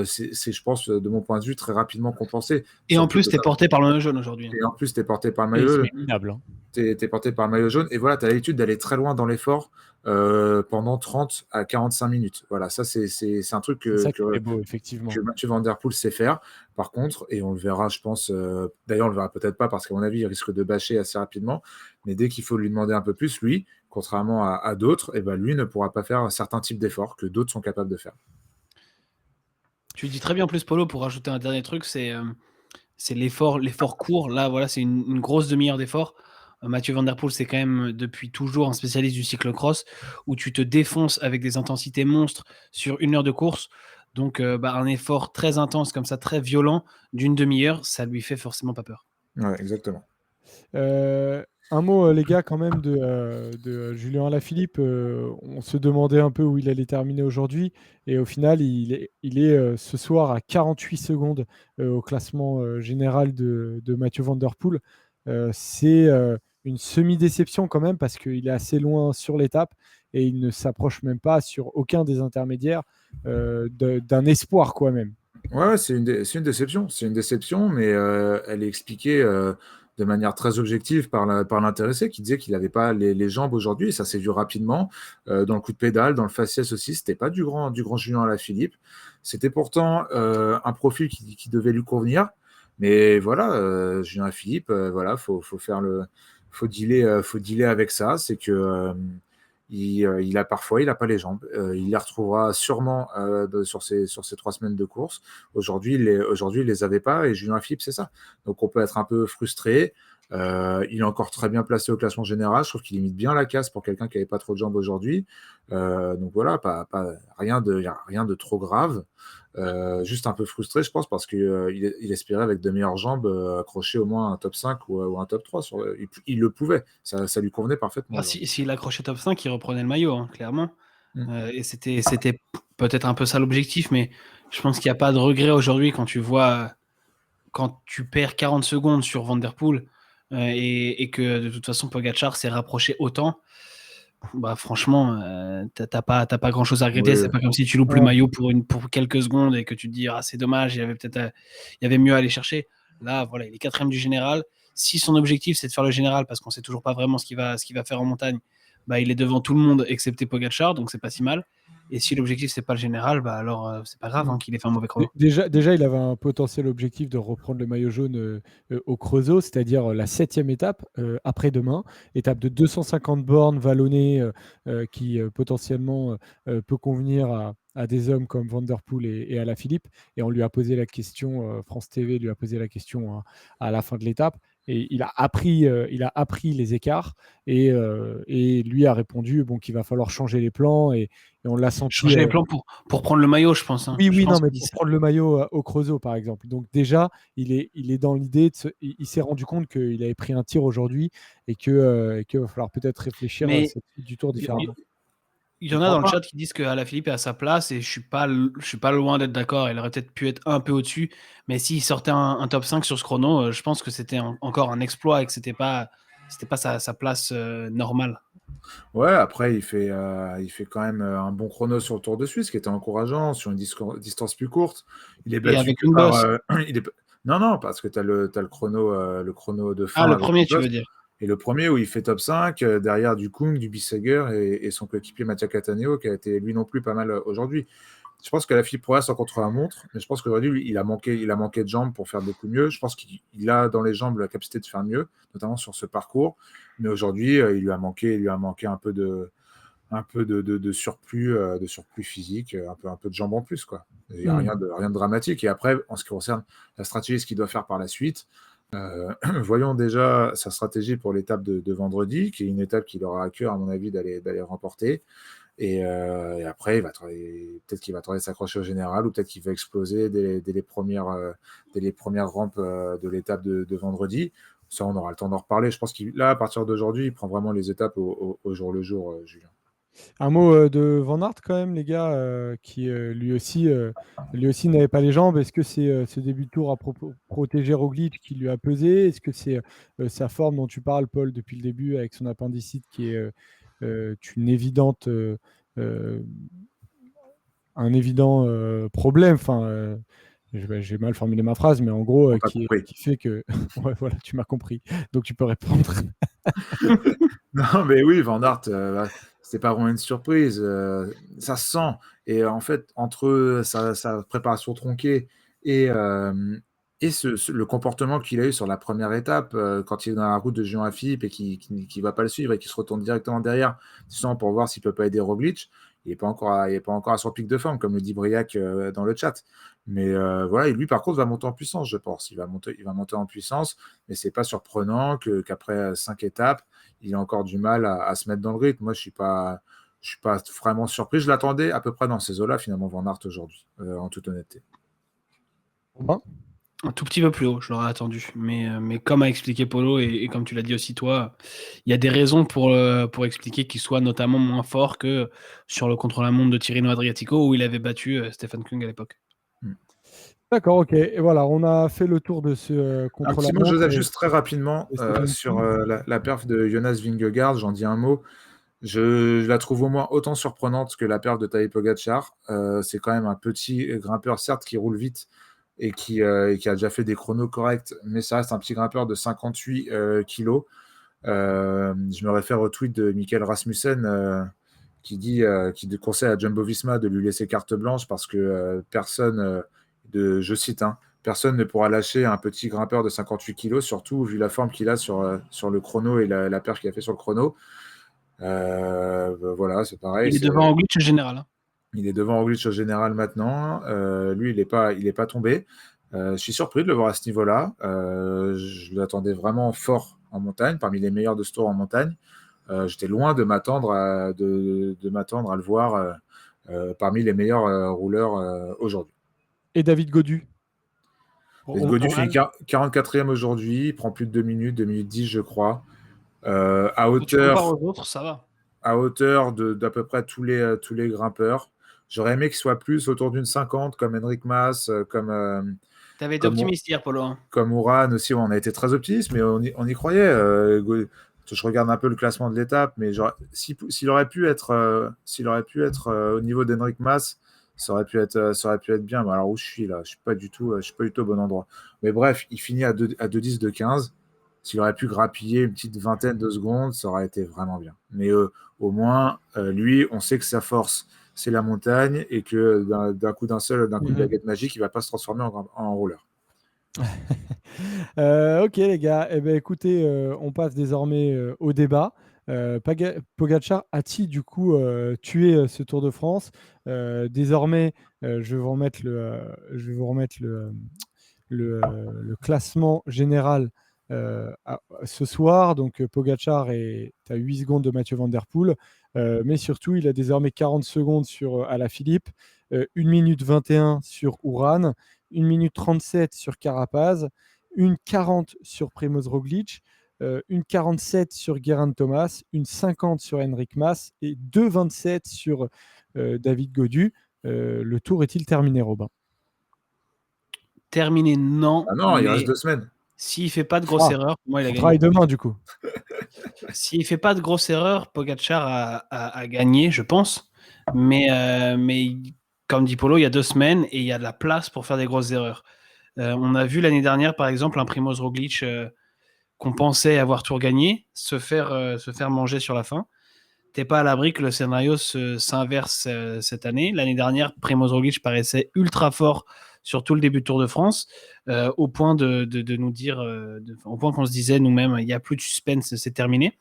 S2: C'est, je pense, de mon point de vue, très rapidement compensé.
S3: Et en
S2: Surtout
S3: plus, tu es porté par le maillot jaune aujourd'hui.
S2: et en plus, tu es porté par le
S1: Et c'est
S2: maillot.
S1: minable, hein.
S2: T'es porté par le maillot jaune. Et voilà, tu as l'habitude d'aller très loin dans l'effort pendant 30 à 45 minutes. Voilà, ça, c'est un truc
S1: C'est ça qui est beau, effectivement.
S2: que Mathieu Van Der Poel sait faire. Par contre, et on le verra, je pense, d'ailleurs, on le verra peut-être pas parce qu'à mon avis, il risque de bâcher assez rapidement. Mais dès qu'il faut lui demander un peu plus, lui, contrairement à d'autres, eh ben, lui ne pourra pas faire certains types d'efforts que d'autres sont capables de faire.
S3: Tu dis très bien en plus, Polo, pour rajouter un dernier truc, c'est l'effort court. Là, voilà, c'est une grosse demi-heure d'effort. Mathieu Van Der Poel, c'est quand même depuis toujours un spécialiste du cyclocross où tu te défonces avec des intensités monstres sur 1 heure de course. Donc, un effort très intense comme ça, très violent, d'une demi-heure, ça lui fait forcément pas peur.
S2: Ouais, exactement.
S1: Un mot, les gars, quand même, de Julien Alaphilippe. On se demandait un peu où il allait terminer aujourd'hui. Et au final, il est ce soir à 48 secondes au classement général de Mathieu Van Der Poel. C'est une semi-déception quand même parce qu'il est assez loin sur l'étape et il ne s'approche même pas sur aucun des intermédiaires d'un espoir, quoi, même.
S2: Ouais, c'est une déception. C'est une déception, mais elle est expliquée de manière très objective par l'intéressé qui disait qu'il n'avait pas les jambes aujourd'hui. Et ça s'est vu rapidement dans le coup de pédale, dans le faciès aussi. C'était pas du grand Julien Alaphilippe. C'était pourtant un profil qui devait lui convenir. Mais voilà, Julien Alaphilippe, voilà, faut faire faut dealer avec ça. C'est que il a parfois, il n'a pas les jambes. Il les retrouvera sûrement sur ces 3 semaines de course. Aujourd'hui, il les avait pas et Julien Philippe, c'est ça. Donc, on peut être un peu frustré. Il est encore très bien placé au classement général. Je trouve qu'il limite bien la casse pour quelqu'un qui n'avait pas trop de jambes aujourd'hui. Donc voilà, rien de trop grave. Juste un peu frustré, je pense, parce qu'il espérait avec de meilleures jambes accrocher au moins un top 5 ou un top 3. Il le pouvait, ça lui convenait parfaitement.
S3: S'il accrochait top 5, il reprenait le maillot, hein, clairement. Et c'était peut-être un peu ça l'objectif, mais je pense qu'il n'y a pas de regret aujourd'hui quand tu perds 40 secondes sur Van Der Poel et que de toute façon Pogačar s'est rapproché autant. Bah franchement, t'as pas grand chose à regretter.
S2: Oui.
S3: C'est pas comme si tu loupes le maillot pour quelques secondes et que tu te dis c'est dommage, il y avait mieux à aller chercher. Là, voilà, il est 4e du général. Si son objectif c'est de faire le général, parce qu'on sait toujours pas vraiment ce qu'il va faire en montagne, bah il est devant tout le monde excepté Pogačar, donc c'est pas si mal. Et si l'objectif c'est pas le général, bah alors c'est pas grave qu'il ait fait un mauvais chrono.
S1: Déjà, il avait un potentiel objectif de reprendre le maillot jaune au Creusot, c'est-à-dire la 7e étape après-demain, étape de 250 bornes vallonnées qui potentiellement peut convenir à des hommes comme Van Der Poel et Alaphilippe. Et on lui a posé la question, France TV lui a posé la question à la fin de l'étape. Et il a appris les écarts et lui a répondu qu'il va falloir changer les plans et on l'a senti.
S3: Changer les plans pour prendre le maillot, je pense. Hein.
S1: Oui,
S3: je pense
S1: non, mais pour prendre le maillot au Creusot, par exemple. Donc déjà, il est dans l'idée il s'est rendu compte qu'il avait pris un tir aujourd'hui et qu'il va falloir peut-être réfléchir à cette suite du Tour différemment.
S3: Il y en a dans le chat qui disent qu'Alaphilippe est à sa place et je suis pas loin d'être d'accord. Il aurait peut-être pu être un peu au-dessus, mais s'il sortait un top 5 sur ce chrono, je pense que c'était encore un exploit et que c'était pas sa place normale.
S2: Ouais, après, il fait quand même un bon chrono sur le Tour de Suisse, qui était encourageant, sur une distance plus courte. Il est battu
S3: avec une bosse.
S2: Non, parce que tu as le chrono de fin.
S3: Ah, le premier, tu veux dire.
S2: Et le premier où il fait top 5, derrière du Kung, du Bissegger et son coéquipier Mattia Cataneo, qui a été lui non plus pas mal aujourd'hui. Je pense que la Philippe progresse en contre-la-montre, mais je pense qu'aujourd'hui, il a manqué de jambes pour faire beaucoup mieux. Je pense qu'il a dans les jambes la capacité de faire mieux, notamment sur ce parcours. Mais aujourd'hui, il lui a manqué un peu de surplus physique, un peu de jambes en plus, quoi. Il n'y a rien de dramatique. Et après, en ce qui concerne la stratégie, ce qu'il doit faire par la suite, voyons déjà sa stratégie pour l'étape de vendredi, qui est une étape qu'il aura à cœur, à mon avis, d'aller remporter. Et après, peut-être qu'il va tenter de s'accrocher au général, ou peut-être qu'il va exploser dès les premières rampes de l'étape de vendredi. Ça, on aura le temps d'en reparler. Je pense qu'il, là, à partir d'aujourd'hui, il prend vraiment les étapes au jour le jour, Julien.
S1: Un mot de Van Aert quand même, les gars, qui lui aussi n'avait pas les jambes. Est-ce que c'est ce début de tour à protéger Roglic qui lui a pesé? Est-ce que c'est sa forme dont tu parles, Paul, depuis le début, avec son appendicite qui est une évidente, un évident problème? Enfin, j'ai mal formulé ma phrase, mais en gros, qui fait que... Ouais, voilà, tu m'as compris. Donc tu peux répondre.
S2: Non, mais oui, Van Aert, c'était pas vraiment une surprise. Ça se sent. Et en fait, entre sa préparation tronquée et le comportement qu'il a eu sur la première étape, quand il est dans la route de Julien Alaphilippe et qui va pas le suivre et qui se retourne directement derrière, pour voir s'il peut pas aider Roglic, il n'est pas encore à son pic de forme, comme le dit Briac dans le chat. Mais voilà, et lui, par contre, va monter en puissance, je pense. Il va monter en puissance, mais c'est pas surprenant qu'après 5 étapes, il a encore du mal à se mettre dans le rythme. Moi, je suis pas vraiment surpris. Je l'attendais à peu près dans ces eaux-là, finalement, Van Aert aujourd'hui, en toute honnêteté.
S3: Un tout petit peu plus haut, je l'aurais attendu. Mais comme a expliqué Polo, et comme tu l'as dit aussi toi, il y a des raisons pour expliquer qu'il soit notamment moins fort que sur le contre-la-montre de Tirreno Adriatico, où il avait battu Stefan Kung à l'époque.
S1: D'accord, ok. Et voilà, on a fait le tour de ce contre-la-montre.
S2: Un petit mot, Joseph, juste très rapidement, sur la perf de Jonas Vingegaard, j'en dis un mot. Je la trouve au moins autant surprenante que la perte de Tadej Pogačar. C'est quand même un petit grimpeur, certes, qui roule vite et qui a déjà fait des chronos corrects, mais ça reste un petit grimpeur de 58 kilos. Je me réfère au tweet de Michael Rasmussen qui conseille à Jumbo-Visma de lui laisser carte blanche parce que je cite, hein, personne ne pourra lâcher un petit grimpeur de 58 kilos, surtout vu la forme qu'il a sur le chrono et la perche qu'il a fait sur le chrono. Voilà, c'est pareil.
S3: Il est devant Roglic au général. Hein.
S2: Il est devant Roglic au général maintenant. Lui, il n'est pas tombé. Je suis surpris de le voir à ce niveau-là. Je l'attendais vraiment fort en montagne, parmi les meilleurs de ce tour en montagne. J'étais loin de m'attendre à le voir parmi les meilleurs rouleurs aujourd'hui.
S1: Et David Gaudu.
S2: David Gaudu finit 44e aujourd'hui, il prend plus de 2 minutes, 2 minutes 10 je crois. À hauteur,
S3: aux autres, ça va.
S2: À hauteur d'à peu près tous les grimpeurs. J'aurais aimé qu'il soit plus autour d'une 50 comme Enric Mas,
S3: tu avais été optimiste hier, Polo. Hein.
S2: Comme Uran aussi, on a été très optimiste, mais on y croyait. Je regarde un peu le classement de l'étape, mais s'il aurait pu être au niveau d'Enric Mas, ça aurait pu être bien. Mais alors où je suis là, je suis pas du tout au bon endroit. Mais bref, il finit à 2,10 de 15. S'il aurait pu grappiller une petite vingtaine de secondes, ça aurait été vraiment bien. Mais au moins, lui, on sait que sa force, c'est la montagne et que d'un coup de baguette magique, il ne va pas se transformer en rouleur.
S1: Ok les gars, eh ben, écoutez, on passe désormais au débat. Pogačar a-t-il du coup tué ce Tour de France? Désormais, je vais vous remettre le classement général ce soir. Donc Pogačar est à 8 secondes de Mathieu Van Der Poel, mais surtout il a désormais 40 secondes sur Alaphilippe, 1 minute 21 sur Uran, 1 minute 37 sur Carapaz, 1,40 sur Primoz Roglic, 1,47 sur Geraint Thomas, 1,50 sur Enric Mas et 2,27 sur David Gaudu. Le tour est-il terminé, Robin?
S3: Terminé, non.
S2: Ah non, il reste 2 semaines.
S3: S'il ne fait pas de grosse erreur, moi, il a gagné.
S1: Travaille demain, du coup.
S3: S'il ne fait pas de grosse erreur, Pogačar a gagné, je pense. Mais comme dit Polo, il y a 2 semaines et il y a de la place pour faire des grosses erreurs. On a vu l'année dernière, par exemple, un Primoz Roglic qu'on pensait avoir tout gagné se faire manger sur la fin. T'es pas à l'abri que le scénario s'inverse cette année. L'année dernière, Primoz Roglic paraissait ultra fort sur tout le début de Tour de France, au point de nous dire, au point qu'on se disait nous-mêmes, il n'y a plus de suspense, c'est terminé.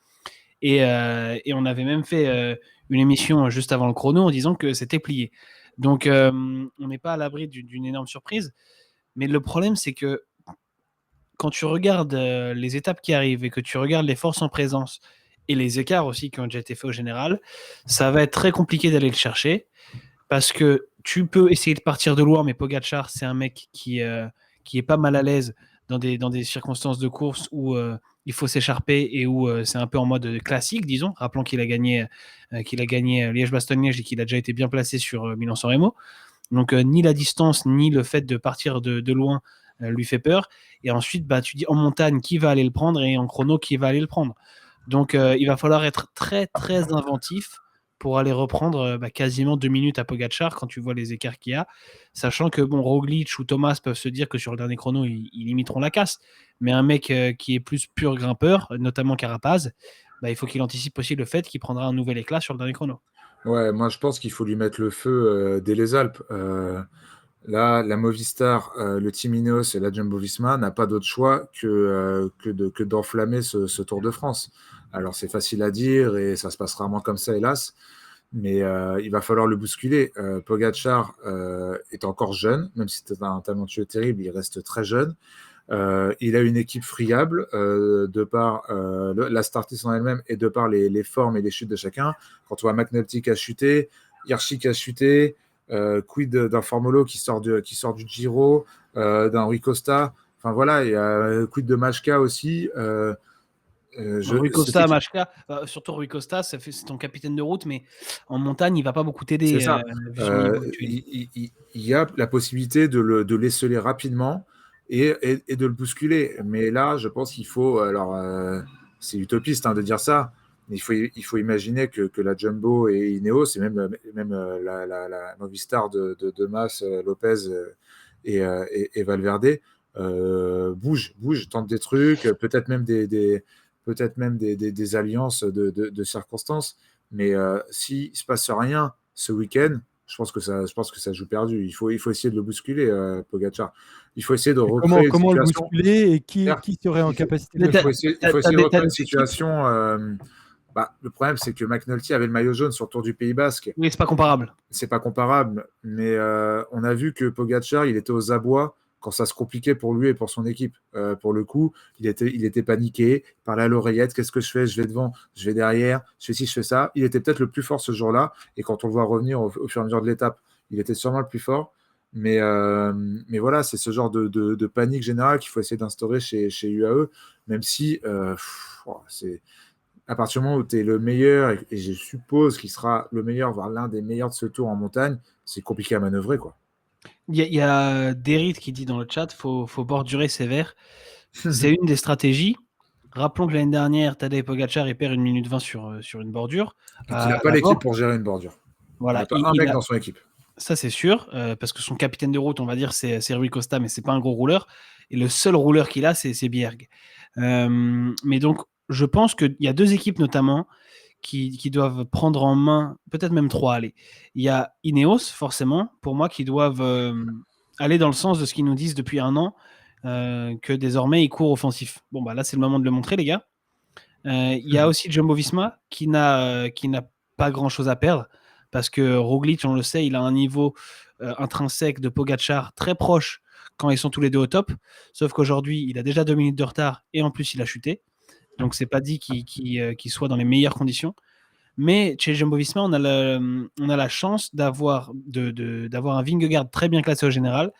S3: Et on avait même fait une émission juste avant le chrono en disant que c'était plié. Donc, on n'est pas à l'abri d'une énorme surprise. Mais le problème, c'est que quand tu regardes les étapes qui arrivent et que tu regardes les forces en présence et les écarts aussi qui ont déjà été faits au général, ça va être très compliqué d'aller le chercher parce que tu peux essayer de partir de loin, mais Pogačar, c'est un mec qui est pas mal à l'aise dans des circonstances de course où il faut s'écharper et où c'est un peu en mode classique, disons. Rappelons qu'il a gagné Liège-Bastogne-Liège et qu'il a déjà été bien placé sur Milan-San Remo. Donc, ni la distance, ni le fait de partir de loin lui fait peur. Et ensuite, tu dis en montagne, qui va aller le prendre et en chrono, qui va aller le prendre. Donc, il va falloir être très, très inventif pour aller reprendre quasiment 2 minutes à Pogačar quand tu vois les écarts qu'il y a, sachant que Roglic ou Thomas peuvent se dire que sur le dernier chrono, ils limiteront la casse. Mais un mec qui est plus pur grimpeur, notamment Carapaz, il faut qu'il anticipe aussi le fait qu'il prendra un nouvel éclat sur le dernier chrono.
S2: Ouais, moi je pense qu'il faut lui mettre le feu dès les Alpes. Là, la Movistar, le Team Ineos et la Jumbo-Visma n'a pas d'autre choix que d'enflammer ce Tour de France. Alors c'est facile à dire et ça se passe rarement comme ça, hélas. Mais il va falloir le bousculer. Pogačar est encore jeune, même si c'est un talentueux terrible, il reste très jeune. Il a une équipe friable de par la start-list en elle-même et de par les formes et les chutes de chacun. Quand on voit McNulty qui a chuté, Hirschi qui a chuté, quid d'un Formolo qui sort du Giro, d'un Rui Costa. Enfin voilà, il y a quid de Majka aussi.
S3: Rui Costa, Majka, surtout Rui Costa, c'est ton capitaine de route, mais en montagne, il va pas beaucoup t'aider.
S2: C'est ça. Il y a la possibilité de l'esseler rapidement et de le bousculer. Mais là, je pense qu'il faut. Alors, c'est utopiste de dire ça, Il faut imaginer que la Jumbo et Ineos, et même la Movistar de Mas, Lopez et Valverde, bougent, tentent des trucs, peut-être même des alliances de circonstances. Mais s'il ne se passe rien ce week-end, je pense que ça joue perdu. Il faut essayer de le bousculer, Pogacar. Il faut essayer de
S1: Et
S2: recréer une
S1: comment le
S2: situation.
S1: bousculer et qui
S2: C'est-à-dire,
S1: serait en
S2: Il faut,
S1: capacité de
S3: Mais
S1: le
S2: il
S1: faire?
S2: faut essayer, il faut essayer de recréer une situation. Le problème, c'est que McNulty avait le maillot jaune sur le Tour du Pays Basque.
S3: Oui, c'est pas comparable.
S2: C'est pas comparable, mais on a vu que Pogacar, il était aux abois quand ça se compliquait pour lui et pour son équipe. Pour le coup, il était paniqué, il parlait à l'oreillette, qu'est-ce que je fais? Je vais devant, je vais derrière, je fais ci, je fais ça. Il était peut-être le plus fort ce jour-là, et quand on le voit revenir au fur et à mesure de l'étape, il était sûrement le plus fort. Mais voilà, c'est ce genre de panique générale qu'il faut essayer d'instaurer chez UAE, même si c'est à partir du moment où tu es le meilleur, et je suppose qu'il sera le meilleur, voire l'un des meilleurs de ce tour en montagne, c'est compliqué à manœuvrer, quoi.
S3: Il y a Derit qui dit dans le chat, faut bordurer sévère. C'est une des stratégies. Rappelons que l'année dernière, Tadej Pogacar il perd 1 minute 20 sur une bordure.
S2: Et qu'il n'a pas l'équipe pour gérer une bordure. Il n'a pas un mec dans son équipe.
S3: Ça, c'est sûr, parce que son capitaine de route, on va dire, c'est Rui Costa, mais c'est pas un gros rouleur. Et le seul rouleur qu'il a, c'est Bjerg. Mais donc, je pense qu'il y a 2 équipes notamment qui doivent prendre en main, peut-être même 3, allez. Il y a Ineos, forcément, pour moi, qui doivent aller dans le sens de ce qu'ils nous disent depuis 1 an, que désormais, ils courent offensif. Bon, bah là, c'est le moment de le montrer, les gars. Il y a aussi Jumbo-Visma qui n'a pas grand-chose à perdre, parce que Roglic, on le sait, il a un niveau intrinsèque de Pogacar très proche quand ils sont tous les deux au top, sauf qu'aujourd'hui, il a déjà 2 minutes de retard et en plus, il a chuté. Donc, c'est pas dit qu'il soit dans les meilleures conditions. Mais chez Jumbo-Visma, on a la chance d'avoir un Vingegaard très bien classé au général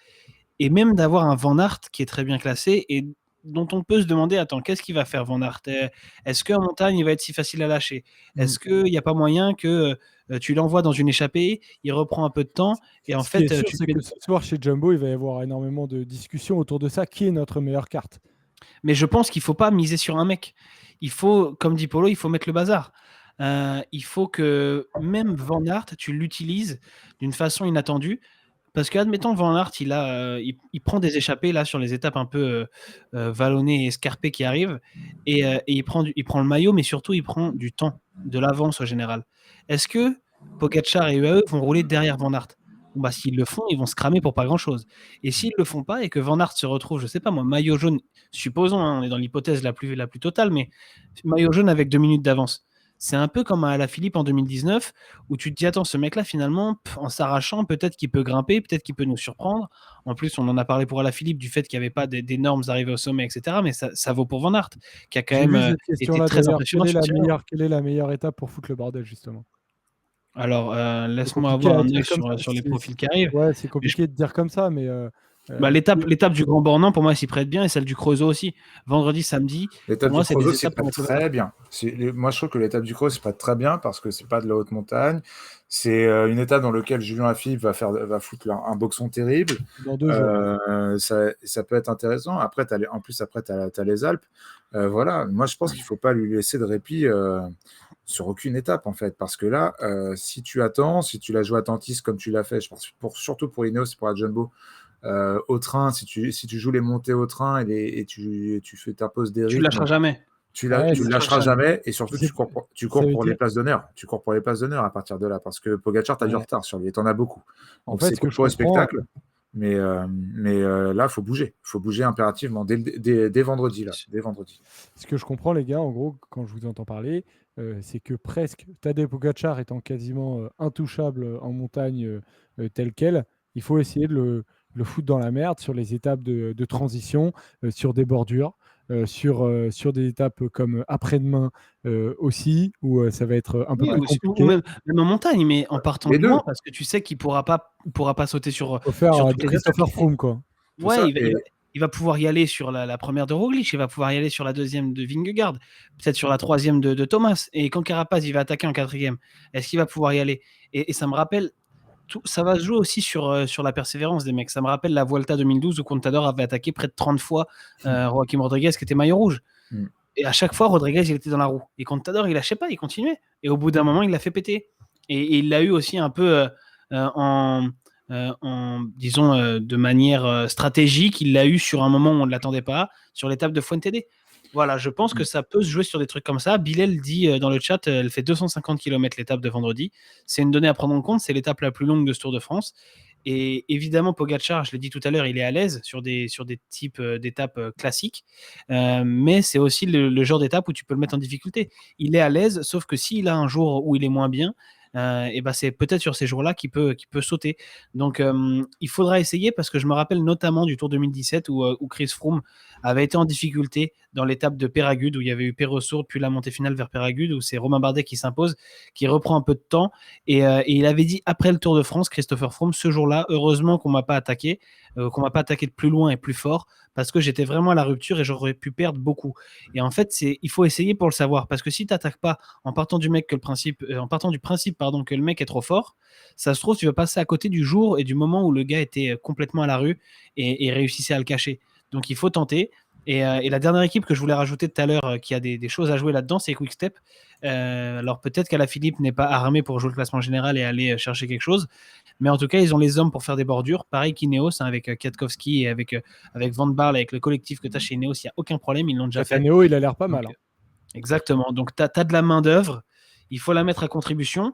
S3: et même d'avoir un Van Aert qui est très bien classé et dont on peut se demander, attends, qu'est-ce qu'il va faire Van Aert? Est-ce qu'en montagne, il va être si facile à lâcher? Est-ce qu'il n'y a pas moyen que tu l'envoies dans une échappée, il reprend un peu de temps et en
S1: Ce qui
S3: fait,
S1: est sûr,
S3: tu
S1: c'est
S3: fais...
S1: que ce soir chez Jumbo, il va y avoir énormément de discussions autour de ça. Qui est notre meilleure carte?
S3: Mais je pense qu'il ne faut pas miser sur un mec. Il faut, comme dit Polo, il faut mettre le bazar. Il faut que même Van Aert, tu l'utilises d'une façon inattendue. Parce que, admettons, Van Aert, il prend des échappées là sur les étapes un peu vallonnées et escarpées qui arrivent, et il prend le maillot, mais surtout il prend du temps, de l'avance au général. Est-ce que Pogacar et UAE vont rouler derrière Van Aert? Bon, bah, s'ils le font, ils vont se cramer pour pas grand-chose. Et s'ils le font pas et que Van Aert se retrouve, je sais pas moi, maillot jaune, supposons, hein, on est dans l'hypothèse la plus totale, mais maillot jaune avec 2 minutes d'avance. C'est un peu comme à Alaphilippe en 2019, où tu te dis, attends, ce mec-là, finalement, en s'arrachant, peut-être qu'il peut grimper, peut-être qu'il peut nous surprendre. En plus, on en a parlé pour Alaphilippe du fait qu'il n'y avait pas d'énormes arrivées au sommet, etc. Mais ça vaut pour Van Aert, qui a quand
S1: J'ai vu
S3: même
S1: cette
S3: été
S1: question-là
S3: très
S1: d'ailleurs.
S3: impressionnant sur Tirreno.
S1: Quelle est la meilleure étape pour foutre le bordel, justement?
S3: Alors,
S1: C'est
S3: laisse-moi
S1: compliqué
S3: avoir
S1: à
S3: un
S1: dire
S3: œil
S1: comme ça.
S3: sur les profils qui arrivent.
S1: Ouais, c'est
S3: Mais
S1: compliqué de dire comme ça, mais
S3: l'étape du Grand Bornand, pour moi, elle s'y prête bien, et celle du Creusot aussi. Vendredi, samedi, pour
S2: L'étape
S3: moi,
S2: du
S3: c'est
S2: Creusot
S3: des
S2: s'y
S3: étapes
S2: prête très bien. Moi, je trouve que l'étape du Creusot s'y prête très bien parce que c'est pas de la haute montagne. C'est une étape dans laquelle Julien Lafilippe va foutre un boxon terrible.
S1: dans 2 jours.
S2: Ça peut être intéressant. Après, en plus, tu as les Alpes. Voilà. Moi, je pense qu'il ne faut pas lui laisser de répit sur aucune étape, en fait. Parce que là, si tu attends, si tu la joues attentiste comme tu l'as fait, je pense surtout pour Ineos et pour la Jumbo, au train, si tu joues les montées au train et tu poses des
S3: tu
S2: rythmes,
S3: lâcheras jamais.
S2: tu
S1: Ouais,
S2: le
S1: c'est
S2: lâcheras
S3: sûr.
S2: jamais, et surtout
S1: C'est-
S2: tu cours
S1: ça veut
S2: pour les
S1: dire-
S2: places d'honneur. Tu cours pour les places d'honneur à partir de là, parce que Pogacar, tu as du
S3: Ouais.
S2: retard sur lui, et tu en as beaucoup.
S1: En
S2: Donc
S1: fait,
S2: c'est
S1: ce que
S2: cool
S1: je
S2: pour le
S1: comprends,
S2: spectacle, mais là, il faut bouger. Il faut bouger impérativement dès vendredi. Dès vendredi.
S1: ce que je comprends, les gars, en gros, quand je vous entends parler, c'est que presque Tadej Pogacar étant quasiment intouchable en montagne tel quel, il faut essayer de le foutre dans la merde sur les étapes de transition, sur des bordures, sur des étapes comme après-demain aussi, où ça va être un peu
S3: Oui,
S1: plus
S3: ou
S1: compliqué.
S3: même en montagne, mais en partant
S2: Les
S3: de
S2: deux.
S3: loin, parce que tu sais qu'il pourra pas sauter sur
S1: Il faut faire
S3: toutes
S1: du
S3: les étapes.
S1: Christopher Froome, quoi.
S2: C'est
S3: Ouais,
S2: ça.
S3: il va pouvoir y aller sur la première de Roglic, il va pouvoir y aller sur la deuxième de Vingegaard, peut-être sur la troisième de Thomas. Et quand Carapaz il va attaquer en quatrième, est-ce qu'il va pouvoir y aller? Et ça me rappelle, ça va se jouer aussi sur la persévérance des mecs. Ça me rappelle la Vuelta 2012 où Contador avait attaqué près de 30 fois Joaquim Rodriguez qui était maillot rouge.
S2: Mm.
S3: Et à chaque fois, Rodriguez, il était dans la roue. Et Contador, il lâchait pas, il continuait. Et au bout d'un moment, il l'a fait péter. Et il l'a eu aussi un peu disons, de manière stratégique. Il l'a eu sur un moment où on ne l'attendait pas, sur l'étape de Fuentede. Voilà, je pense que ça peut se jouer sur des trucs comme ça. Bilal dit dans le chat, elle fait 250 km l'étape de vendredi. C'est une donnée à prendre en compte. C'est l'étape la plus longue de ce Tour de France. Et évidemment, Pogacar, je l'ai dit tout à l'heure, il est à l'aise sur des types d'étapes classiques. Mais c'est aussi le genre d'étape où tu peux le mettre en difficulté. Il est à l'aise, sauf que s'il a un jour où il est moins bien, et ben c'est peut-être sur ces jours-là qu'il peut sauter. Donc il faudra essayer parce que je me rappelle notamment du Tour 2017 où Chris Froome avait été en difficulté dans l'étape de Péragude où il y avait eu Pérosourde puis la montée finale vers Péragude où c'est Romain Bardet qui s'impose, qui reprend un peu de temps et il avait dit après le Tour de France, Christopher Froome, ce jour-là, heureusement qu'on m'a pas attaqué, qu'on m'a pas attaqué de plus loin et plus fort parce que j'étais vraiment à la rupture et j'aurais pu perdre beaucoup. Et en fait, il faut essayer pour le savoir parce que si tu n'attaques pas en partant du principe que le mec est trop fort, ça se trouve tu vas passer à côté du jour et du moment où le gars était complètement à la rue et réussissait à le cacher. Donc il faut tenter. Et la dernière équipe que je voulais rajouter tout à l'heure qui a des choses à jouer là-dedans, c'est Quick-Step. Alors peut-être qu'Alaphilippe n'est pas armé pour jouer le classement général et aller chercher quelque chose, mais en tout cas ils ont les hommes pour faire des bordures. Pareil qu'Ineos avec Kwiatkowski et avec Van Barle, avec le collectif que tu as chez Ineos, il n'y a aucun problème, ils l'ont déjà fait.
S1: Néo, il a l'air pas mal.
S3: Donc, exactement. Donc, tu as de la main-d'œuvre. Il faut la mettre à contribution.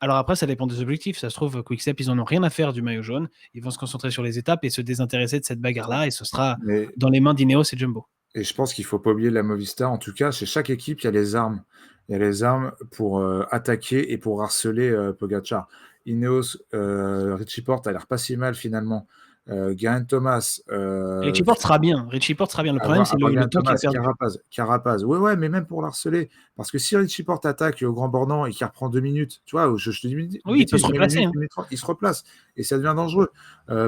S3: Alors après, ça dépend des objectifs. Ça se trouve, Quick-Step, ils n'en ont rien à faire du maillot jaune. Ils vont se concentrer sur les étapes et se désintéresser de cette bagarre-là. Et ce sera dans les mains d'Ineos et Jumbo.
S2: Et je pense qu'il ne faut pas oublier la Movistar. En tout cas, chez chaque équipe, il y a les armes. Il y a les armes pour attaquer et pour harceler Pogacar. Ineos, Richie Porte a l'air pas si mal finalement. Geraint Thomas.
S3: Richie Porte sera bien. Le problème, c'est le temps qu'il a perdu.
S2: Carapaz. Ouais, mais même pour l'harceler. Parce que si Richie Porte attaque au Grand Bornand et qu'il reprend 2 minutes, tu vois, je te dis,
S3: oui, il peut se replacer.
S2: Il se replace et ça devient dangereux.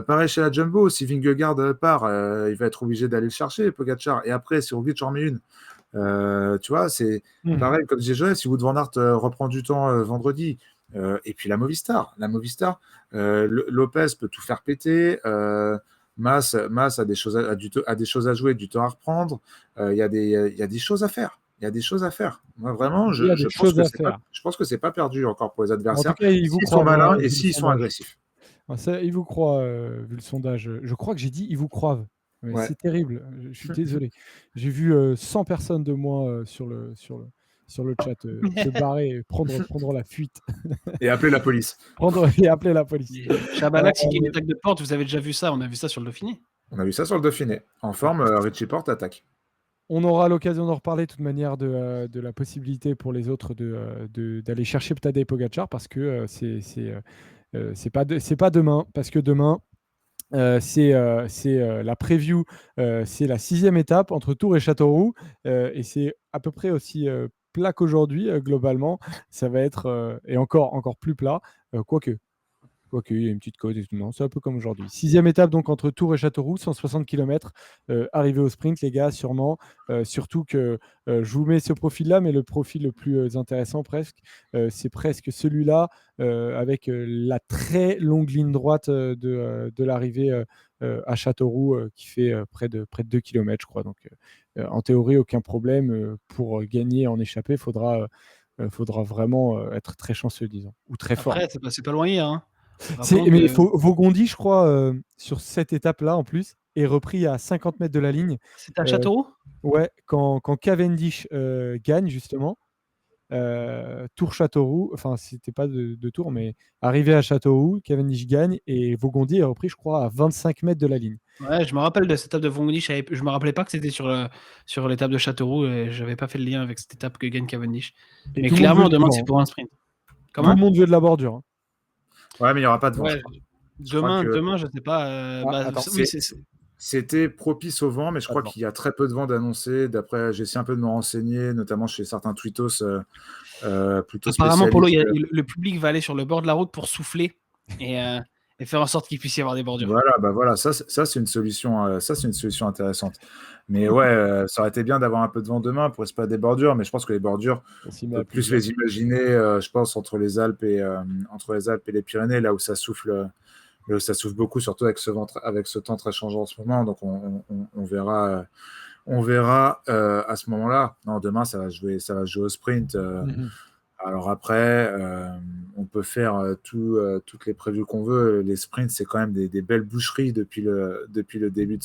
S2: Pareil chez la Jumbo, si Vingegaard part, il va être obligé d'aller le chercher, Pogacar. Et après, si Roglic en met une, tu vois, c'est pareil, comme disait Joël, si Wout van Aert reprend du temps vendredi, et puis la Movistar, Lopez peut tout faire péter, Mas a des choses à jouer, du temps à reprendre, il y a des choses à faire. Il y a des choses à faire. Moi, vraiment, je pense que c'est pas perdu encore pour les adversaires.
S1: En tout cas,
S2: s'ils sont malins et s'ils sont agressifs.
S1: Ça, ils vous croient, vu le sondage. Je crois que j'ai dit ils vous croient. Ouais. C'est terrible. Je suis désolé. J'ai vu 100 personnes de moins sur le chat se barrer, prendre la fuite.
S2: Et appeler la police.
S1: Appeler la police.
S3: Chabalak, s'il y a une attaque de Porte, vous avez déjà vu ça. On a vu ça sur le Dauphiné.
S2: On a vu ça sur le Dauphiné. En forme, Richie Porte attaque.
S1: On aura l'occasion d'en reparler de toute manière de la possibilité pour les autres d'aller chercher Tadej Pogacar parce que c'est pas demain, parce que demain, c'est la preview, c'est la 6e étape entre Tours et Châteauroux, et c'est à peu près aussi plat qu'aujourd'hui, globalement. Ça va être, et encore plus plat, quoique il y a une petite côte et tout. Non, c'est un peu comme aujourd'hui. 6e étape donc entre Tours et Châteauroux, 160 km. Arrivé au sprint, les gars, sûrement. Surtout que je vous mets ce profil-là, mais le profil le plus intéressant presque, c'est presque celui-là, avec la très longue ligne droite de l'arrivée à Châteauroux, qui fait près de 2 km, je crois. Donc, en théorie, aucun problème. Pour gagner en échappée, faudra vraiment être très chanceux, disons, ou très fort.
S3: Après, c'est pas loin hier. Hein.
S1: Mais Vaugondi, je crois, sur cette étape-là, en plus, est repris à 50 mètres de la ligne.
S3: C'est à Châteauroux ?
S1: Ouais, quand Cavendish gagne, justement, Tours-Châteauroux, enfin, c'était pas de Tours, mais arrivé à Châteauroux, Cavendish gagne et Vaugondi est repris, je crois, à 25 mètres de la ligne.
S3: Ouais, je me rappelle de cette étape de Vaugondi. Je me rappelais pas que c'était sur l'étape de Châteauroux et j'avais pas fait le lien avec cette étape que gagne Cavendish. Mais clairement, demain, c'est pour un sprint.
S1: Comment ? Tout le monde veut de la bordure. Hein.
S2: Ouais, mais il n'y aura pas de vent.
S3: Ouais, demain, je sais pas.
S2: C'était propice au vent, mais je crois qu'il y a très peu de vent d'annoncer. D'après, j'ai essayé un peu de me renseigner, notamment chez certains tweetos plutôt
S3: apparemment, Polo, le public va aller sur le bord de la route pour souffler et faire en sorte qu'il puisse y avoir des bordures.
S2: Voilà, ça c'est une solution, intéressante. Mais ouais, ça aurait été bien d'avoir un peu de vent demain pour espérer des bordures, mais je pense que les bordures, on peut plus les imaginer, je pense, entre les Alpes et les Pyrénées, là où ça souffle beaucoup, surtout avec ce temps très changeant en ce moment. Donc on verra On verra à ce moment-là. Non, demain, ça va jouer au sprint. Alors après, on peut faire toutes les previews qu'on veut. Les sprints, c'est quand même des belles boucheries depuis le début de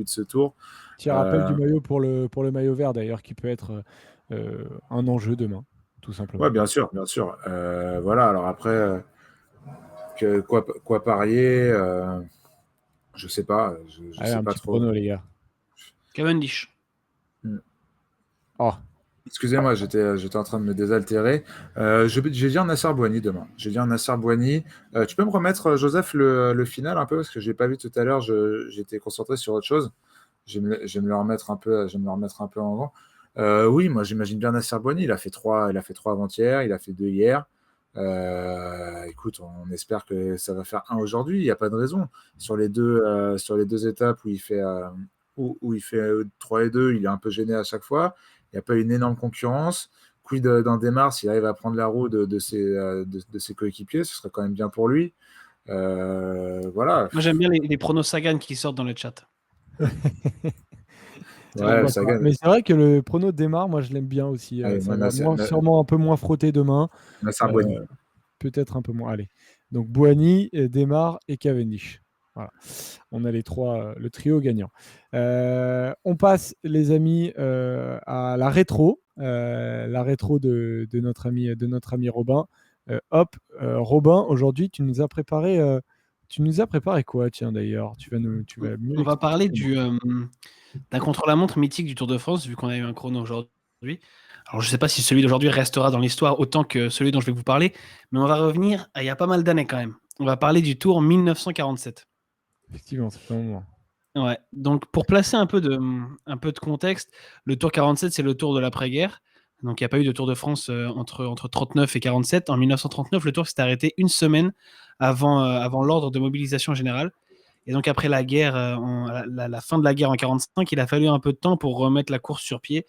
S2: ce tour.
S1: Petit rappel du maillot pour le maillot vert d'ailleurs, qui peut être un enjeu demain, tout simplement.
S2: Ouais, bien sûr, bien sûr. Voilà. Alors après, quoi parier je sais pas. Je
S1: Allez,
S2: sais
S1: un
S2: pas
S1: petit
S2: trop.
S1: chrono, les gars.
S3: Cavendish.
S1: Oh,
S2: Excusez-moi, j'étais en train de me désaltérer. J'ai dit un Nasser Bouhanni demain. J'ai dit un Nasser Bouhanni. Tu peux me remettre, Joseph, le final un peu parce que je l'ai pas vu tout à l'heure. J'étais concentré sur autre chose. Je vais me le remettre un peu. Je vais me le remettre un peu en grand. Oui, moi j'imagine bien Nasser Bouhanni. Il a fait trois avant-hier. Il a fait 2 hier. Écoute, on espère que ça va faire un aujourd'hui. Il n'y a pas de raison. Sur les deux étapes où il fait 3 et 2, il est un peu gêné à chaque fois. Il n'y a pas une énorme concurrence. Quid dans Desmar, s'il arrive à prendre la roue de ses coéquipiers, ce serait quand même bien pour lui. Voilà.
S3: Moi, j'aime bien les pronos Sagan qui sortent dans le chat.
S2: Ouais, ça gagne.
S1: Mais c'est vrai que le prono démarre, moi je l'aime bien aussi.
S2: Allez,
S1: Ça va sûrement un peu moins frotter demain.
S2: Nasser Bouhanni.
S1: Peut-être un peu moins. Allez. Donc Bouhanni, Desmar et Cavendish. Voilà. On a les trois, le trio gagnant. On passe, les amis, à la rétro. La rétro de notre ami Robin. Robin, aujourd'hui, tu nous as préparé quoi, tiens, d'ailleurs? Tu vas mieux
S3: On va parler
S1: l'expliquer.
S3: d'un contre-la-montre mythique du Tour de France, vu qu'on a eu un chrono aujourd'hui. Alors, je ne sais pas si celui d'aujourd'hui restera dans l'histoire autant que celui dont je vais vous parler, mais on va revenir à il y a pas mal d'années quand même. On va parler du Tour 1947.
S1: Effectivement, c'est un moment.
S3: Ouais. Donc, pour placer un peu de contexte, le Tour 47, c'est le Tour de l'après-guerre. Donc, il n'y a pas eu de Tour de France entre 39 et 47. En 1939, le Tour s'est arrêté une semaine avant l'ordre de mobilisation générale. Et donc, après la guerre, la fin de la guerre en 45, il a fallu un peu de temps pour remettre la course sur pied,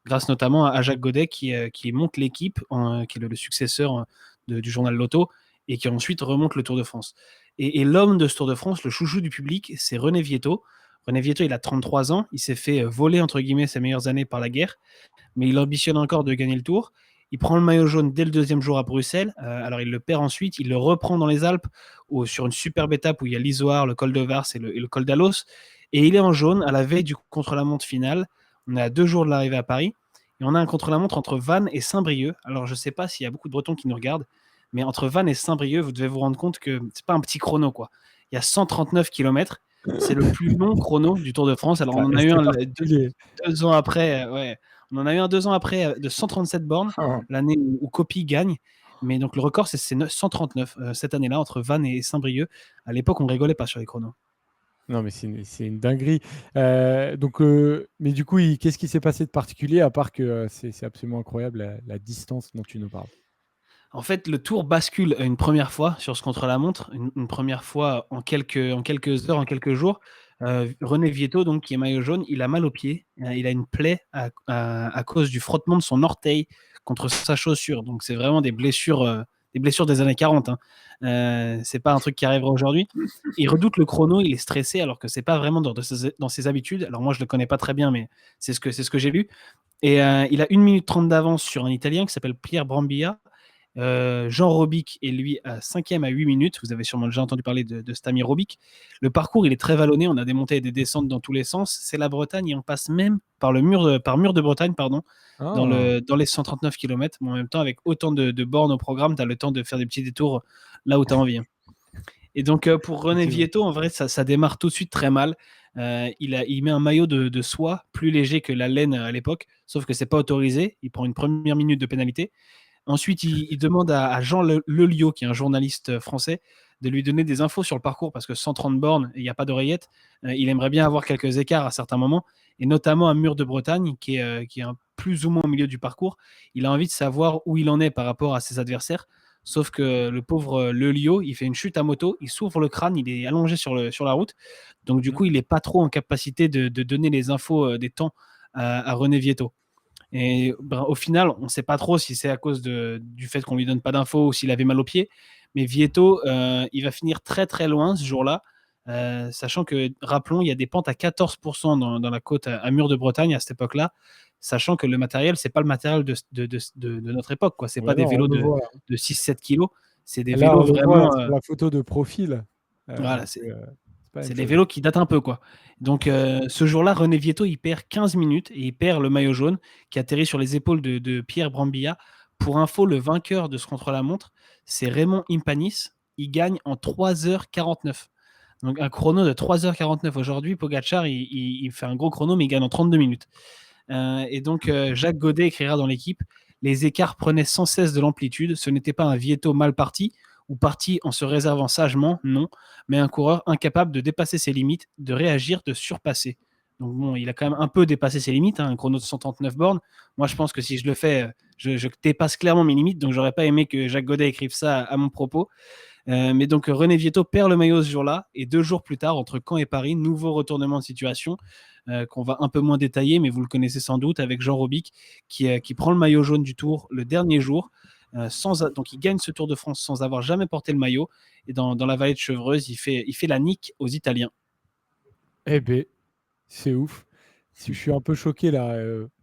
S3: grâce notamment à Jacques Godet qui monte l'équipe, qui est le successeur du journal Lotto, et qui ensuite remonte le Tour de France. Et l'homme de ce Tour de France, le chouchou du public, c'est René Vietto. René Vietto, il a 33 ans, il s'est fait voler, entre guillemets, ses meilleures années par la guerre, mais il ambitionne encore de gagner le Tour. Il prend le maillot jaune dès le deuxième jour à Bruxelles. Alors, il le perd ensuite. Il le reprend dans les Alpes sur une superbe étape où il y a l'Isoire, le col de Vars et le col d'Alos. Et il est en jaune à la veille du contre-la-montre final. On est à 2 jours de l'arrivée à Paris. Et on a un contre-la-montre entre Vannes et Saint-Brieuc. Alors, je ne sais pas s'il y a beaucoup de Bretons qui nous regardent, mais entre Vannes et Saint-Brieuc, vous devez vous rendre compte que ce n'est pas un petit chrono, quoi. Il y a 139 km. C'est le plus long chrono du Tour de France. Alors, on en a eu un 2 ans après. Ouais. On en a eu un 2 ans après de 137 bornes, l'année où Coppi gagne. Mais donc le record, c'est 139 cette année-là, entre Vannes et Saint-Brieuc. À l'époque, on rigolait pas sur les chronos.
S1: Non, mais c'est une dinguerie. Mais du coup, qu'est-ce qui s'est passé de particulier, à part que c'est absolument incroyable la distance dont tu nous parles?
S3: En fait, le Tour bascule une première fois sur ce contre-la-montre, une première fois en quelques heures, en quelques jours. René Vietto, donc, qui est maillot jaune, il a mal au pied. Il a une plaie à cause du frottement de son orteil contre sa chaussure. Donc, c'est vraiment des blessures des années 40. C'est pas un truc qui arrivera aujourd'hui. Il redoute le chrono, il est stressé, alors que c'est pas vraiment dans ses habitudes. Alors, moi, je le connais pas très bien, mais c'est ce que j'ai lu. Et il a 1 minute 30 d'avance sur un Italien qui s'appelle Pierre Brambilla. Jean Robic est lui à 5e à 8 minutes. Vous avez sûrement déjà entendu parler de cet ami Robic. Le parcours, il est très vallonné. On a des montées et des descentes dans tous les sens. C'est la Bretagne et on passe même par mur de Bretagne, pardon, dans les 139 km. Mais en même temps, avec autant de bornes au programme, tu as le temps de faire des petits détours là où tu as envie. Et donc, pour René Vietto, en vrai, ça démarre tout de suite très mal. Il met un maillot de soie plus léger que la laine à l'époque, sauf que c'est pas autorisé. Il prend une première minute de pénalité. Ensuite, il demande à Jean Leliot, qui est un journaliste français, de lui donner des infos sur le parcours parce que 130 bornes et il n'y a pas d'oreillette. Il aimerait bien avoir quelques écarts à certains moments, et notamment un mur de Bretagne qui est plus ou moins au milieu du parcours. Il a envie de savoir où il en est par rapport à ses adversaires. Sauf que le pauvre Leliot, il fait une chute à moto, il s'ouvre le crâne, il est allongé sur la route. Donc du coup, il n'est pas trop en capacité de donner les infos des temps à René Vietto. Et au final, on ne sait pas trop si c'est à cause du fait qu'on ne lui donne pas d'infos ou s'il avait mal au pied. Mais Vietto, il va finir très très loin ce jour-là. sachant que, rappelons, il y a des pentes à 14% dans la côte à Mur de Bretagne à cette époque-là, sachant que le matériel, c'est pas le matériel de notre époque, quoi. C'est pas des
S1: non, on
S3: vélos
S1: le voit.
S3: de 6-7 kilos, c'est des
S1: Là,
S3: vélos
S1: on le voit
S3: vraiment.
S1: sur la photo de profil.
S3: Voilà,
S1: C'est pas la
S3: c'est
S1: même
S3: des
S1: chose.
S3: vélos qui datent un peu, quoi. Donc, ce jour-là, René Vietto, il perd 15 minutes et il perd le maillot jaune qui atterrit sur les épaules de Pierre Brambilla. Pour info, le vainqueur de ce contre-la-montre, c'est Raymond Impanis. Il gagne en 3h49. Donc, un chrono de 3h49. Aujourd'hui, Pogacar, il fait un gros chrono, mais il gagne en 32 minutes. Et donc, Jacques Godet écrira dans l'équipe: les écarts prenaient sans cesse de l'amplitude. Ce n'était pas un Vietto mal parti ou parti en se réservant sagement, non, mais un coureur incapable de dépasser ses limites, de réagir, de surpasser. Donc bon, il a quand même un peu dépassé ses limites, un chrono de 139 bornes. Moi, je pense que si je le fais, je dépasse clairement mes limites, donc j'aurais pas aimé que Jacques Godet écrive ça à mon propos. Mais donc René Vietto perd le maillot ce jour-là, et 2 jours plus tard, entre Caen et Paris, nouveau retournement de situation qu'on va un peu moins détailler, mais vous le connaissez sans doute, avec Jean Robic qui prend le maillot jaune du Tour le dernier jour. Donc il gagne ce Tour de France sans avoir jamais porté le maillot, et dans la vallée de Chevreuse, il fait la nique aux Italiens.
S1: Eh ben, c'est ouf. Je suis un peu choqué là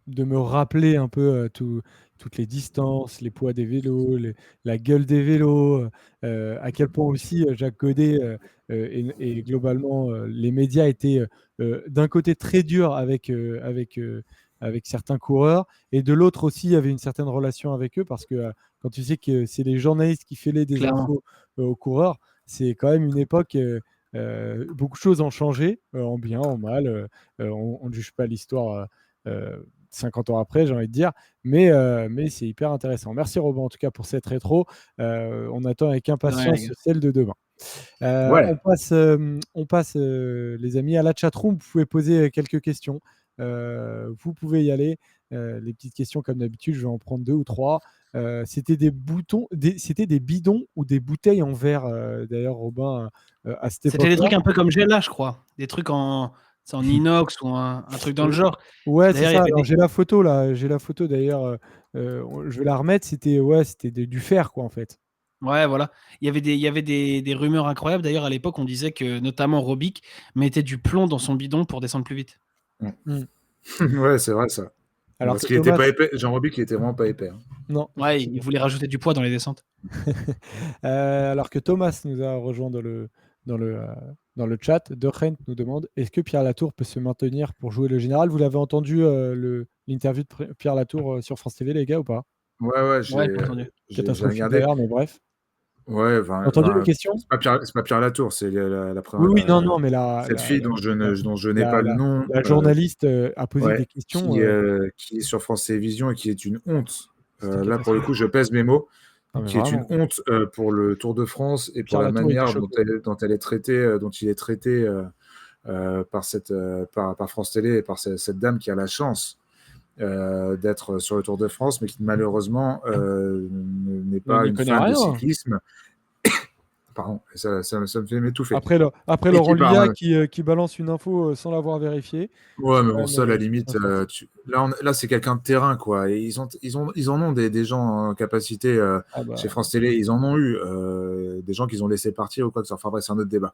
S1: de me rappeler un peu toutes les distances, les poids des vélos, la gueule des vélos, à quel point aussi Jacques Godet et globalement les médias étaient d'un côté très durs avec certains coureurs et de l'autre aussi il y avait une certaine relation avec eux parce que quand tu sais que c'est les journalistes qui filaient des
S3: Clairement.
S1: infos aux coureurs, c'est quand même une époque. Beaucoup de choses ont changé, en bien, en mal. On ne juge pas l'histoire 50 ans après, j'ai envie de dire, mais c'est hyper intéressant. Merci Robin, en tout cas, pour cette rétro. On attend avec impatience
S3: Ouais,
S1: celle de demain.
S2: Ouais.
S1: On passe les amis, à la chatroom. Vous pouvez poser quelques questions. Vous pouvez y aller. Les petites questions, comme d'habitude, je vais en prendre 2 ou 3. C'était c'était des bidons ou des bouteilles en verre, d'ailleurs, Robin, à cette
S3: c'était des
S1: époque-là.
S3: trucs un peu comme Gela, je crois. Des trucs en inox ou un truc dans le genre.
S1: Ouais, c'est
S3: D'ailleurs, il y
S1: ça.
S3: avait
S1: Alors,
S3: des.
S1: j'ai la photo là. J'ai la photo d'ailleurs. Je vais la remettre. C'était du fer, quoi, en fait.
S3: Ouais, voilà. Il y avait des rumeurs incroyables. D'ailleurs, à l'époque, on disait que notamment Robic mettait du plomb dans son bidon pour descendre plus vite.
S1: Mm.
S2: Ouais, c'est vrai ça.
S1: Alors
S2: Parce
S1: que
S2: qu'il était
S1: Thomas,
S2: pas épais. Jean Robic, il était vraiment pas épais, hein.
S1: non,
S3: Ouais, il
S1: effectivement.
S3: voulait rajouter du poids dans les descentes.
S1: Alors que Thomas nous a rejoint dans le, euh, dans le chat. De Rent nous demande: est-ce que Pierre Latour peut se maintenir pour jouer le général? Vous l'avez entendu l'interview de Pierre Latour sur France TV, les gars, ou pas?
S2: Ouais,
S3: Ouais, j'ai entendu.
S2: j'ai
S1: Catastrophique
S2: regardé.
S1: d'ailleurs, mais bref.
S2: Ouais,
S1: Entendu les questions?
S2: c'est pas Pierre Latour, c'est
S1: Oui, oui, non, non, mais
S2: cette fille dont je n'ai
S1: la,
S2: pas le
S1: la-
S2: nom,
S1: la journaliste a posé
S2: ouais,
S1: des questions.
S2: qui est sur France Télévisions et qui est une honte.
S1: C'était
S2: Là, pour le coup,
S1: catastrophique.
S2: je pèse mes mots,
S1: Non, mais
S2: qui est une
S1: vraiment.
S2: honte pour le Tour de France et pour
S1: Pierre
S2: la
S1: Latour était
S2: manière
S1: choqué.
S2: dont elle est traitée, dont il est traité par France Télé et par cette dame qui a la chance d'être sur le Tour de France, mais qui malheureusement n'est
S1: Mais il
S2: pas
S1: n'y
S2: une
S1: connaît
S2: fan de
S1: rien.
S2: cyclisme. Pardon, ça me fait m'étouffer.
S1: Après
S2: Et
S1: Laurent
S2: qui
S1: Liat
S2: parle.
S1: qui balance une info sans l'avoir vérifiée,
S2: Ouais,
S1: c'est
S2: mais
S1: quand
S2: bon,
S1: même
S2: ça, à la
S1: une
S2: limite,
S1: catastrophe.
S2: là, c'est quelqu'un de terrain, quoi. Et ils en ont des gens en capacité
S1: Ah
S2: chez
S1: bah,
S2: France Télé. Ils en ont eu des gens qu'ils ont laissé partir ou quoi que ce soit. Enfin bref, c'est un autre débat.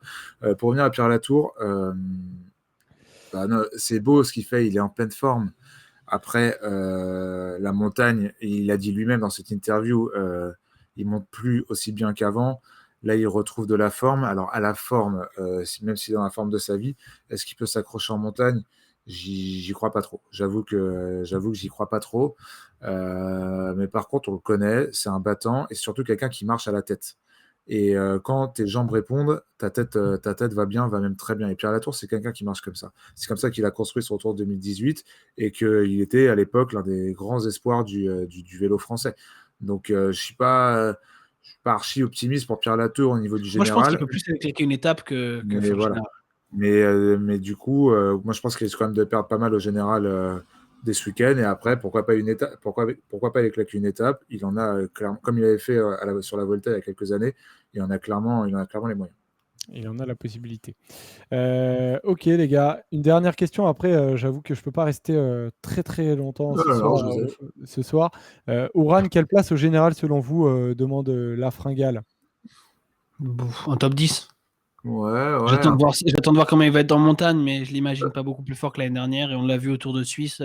S2: Pour revenir à Pierre Latour, bah, non, c'est beau ce qu'il fait. Il est en pleine forme. Après, la montagne, il a dit lui-même dans cette interview, il monte plus aussi bien qu'avant. Là, il retrouve de la forme. Alors, à la forme, même s'il est dans la forme de sa vie, est-ce qu'il peut s'accrocher en montagne? J'y crois pas trop. J'avoue que j'y crois pas trop. Mais par contre, on le connaît, c'est un battant et surtout quelqu'un qui marche à la tête. Et quand tes jambes répondent, ta tête va bien, va même très bien. Et Pierre Latour, c'est quelqu'un qui marche comme ça. C'est comme ça qu'il a construit son Tour 2018 et qu'il était à l'époque l'un des grands espoirs du vélo français. Donc je suis pas archi optimiste pour Pierre Latour au niveau du
S3: Moi, je pense qu'il
S2: général,
S3: peut plus cliquer une étape que
S2: mais
S3: faire le
S2: voilà.
S3: général.
S2: Mais du coup, moi je pense qu'il risque quand même de perdre pas mal au général dès ce week-end. Et après, pourquoi pas une étape, pourquoi pas aller claquer une étape? Il en a clairement, comme il avait fait sur la Volta il y a quelques années, il en a clairement les moyens.
S1: il en a la possibilité. Ok les gars, une dernière question. Après, j'avoue que je peux pas rester très très longtemps
S2: Alors, Joseph.
S1: ce soir. Ouran, quelle place au général selon vous demande la fringale?
S3: Un top 10.
S2: Ouais.
S3: J'attends de voir comment il va être en montagne, mais je l'imagine pas beaucoup plus fort que l'année dernière. Et on l'a vu au Tour de Suisse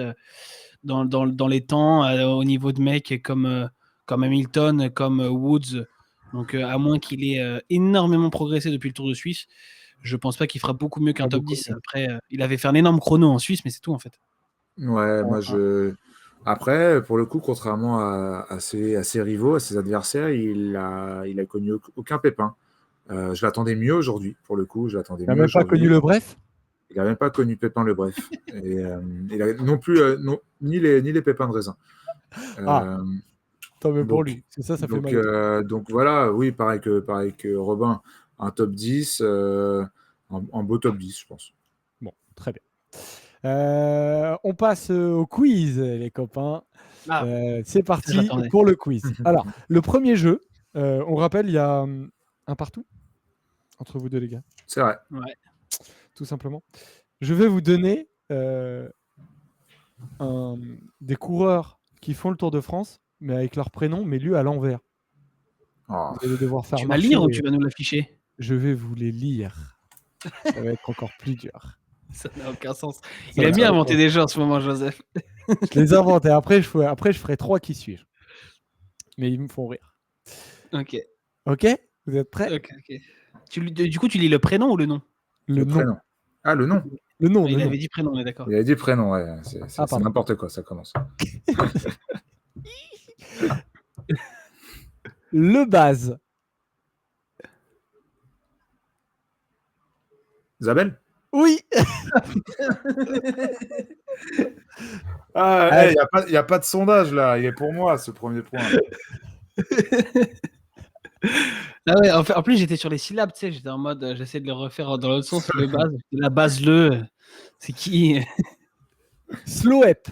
S3: dans les temps, au niveau de mecs comme Hamilton, comme Woods. Donc, à moins qu'il ait énormément progressé depuis le Tour de Suisse, je pense pas qu'il fera beaucoup mieux qu'un
S1: Pas
S3: top
S1: beaucoup
S3: 10.
S1: mieux.
S3: Après, il avait fait un énorme chrono en Suisse, mais c'est tout en fait.
S2: Ouais, moi Après, pour le coup, contrairement à ses rivaux, à ses adversaires, il a connu aucun pépin. Je l'attendais mieux aujourd'hui, pour le coup. Je l'attendais
S1: Il n'a
S2: mieux
S1: même pas connu
S2: aujourd'hui.
S1: le bref.
S2: Il n'a même pas connu Pépin le Bref. Et il a non plus ni les pépins de raisin.
S1: Ah, tant mieux pour
S2: donc,
S1: lui. C'est ça fait mal.
S2: donc voilà, oui, pareil que Robin, un top 10, un beau top 10, je pense.
S1: Bon, très bien. On passe au quiz, les copains. C'est parti
S3: j'attendais.
S1: pour le quiz. Alors, le premier jeu, on rappelle, il y a un partout entre vous deux, les gars.
S2: C'est vrai.
S3: Ouais.
S1: Tout simplement. Je vais vous donner des coureurs qui font le Tour de France, mais avec leur prénom, mais lu à l'envers.
S2: Oh.
S1: Vous allez devoir faire
S3: Tu vas
S1: marcher.
S3: lire ou tu vas nous l'afficher?
S1: Je vais vous les lire. Ça va être encore plus dur.
S3: Ça n'a aucun sens.
S1: Ça
S3: Il a
S1: va
S3: bien
S1: être
S3: inventé des jeux en ce moment, Joseph.
S1: Je les invente et après, je ferai 3 qui suis-je. Mais ils me font rire.
S3: Ok.
S1: Ok? Vous êtes prêts?
S3: Ok. Du coup, tu lis le prénom ou le nom?
S2: Le
S1: nom.
S2: prénom. Ah, le nom.
S1: Le nom.
S3: Il avait dit prénom, on est d'accord.
S2: Il a dit prénom, ouais. C'est
S1: pardon.
S2: n'importe quoi, ça commence.
S1: Le base.
S2: Isabelle?
S1: Oui.
S2: Ah, il n'y a pas de sondage là. Il est pour moi, ce premier point.
S3: Ah ouais, en plus, j'étais sur les syllabes, tu sais, j'étais en mode, j'essaie de le refaire dans l'autre sens. Le base, la base, c'est qui?
S1: Sloep.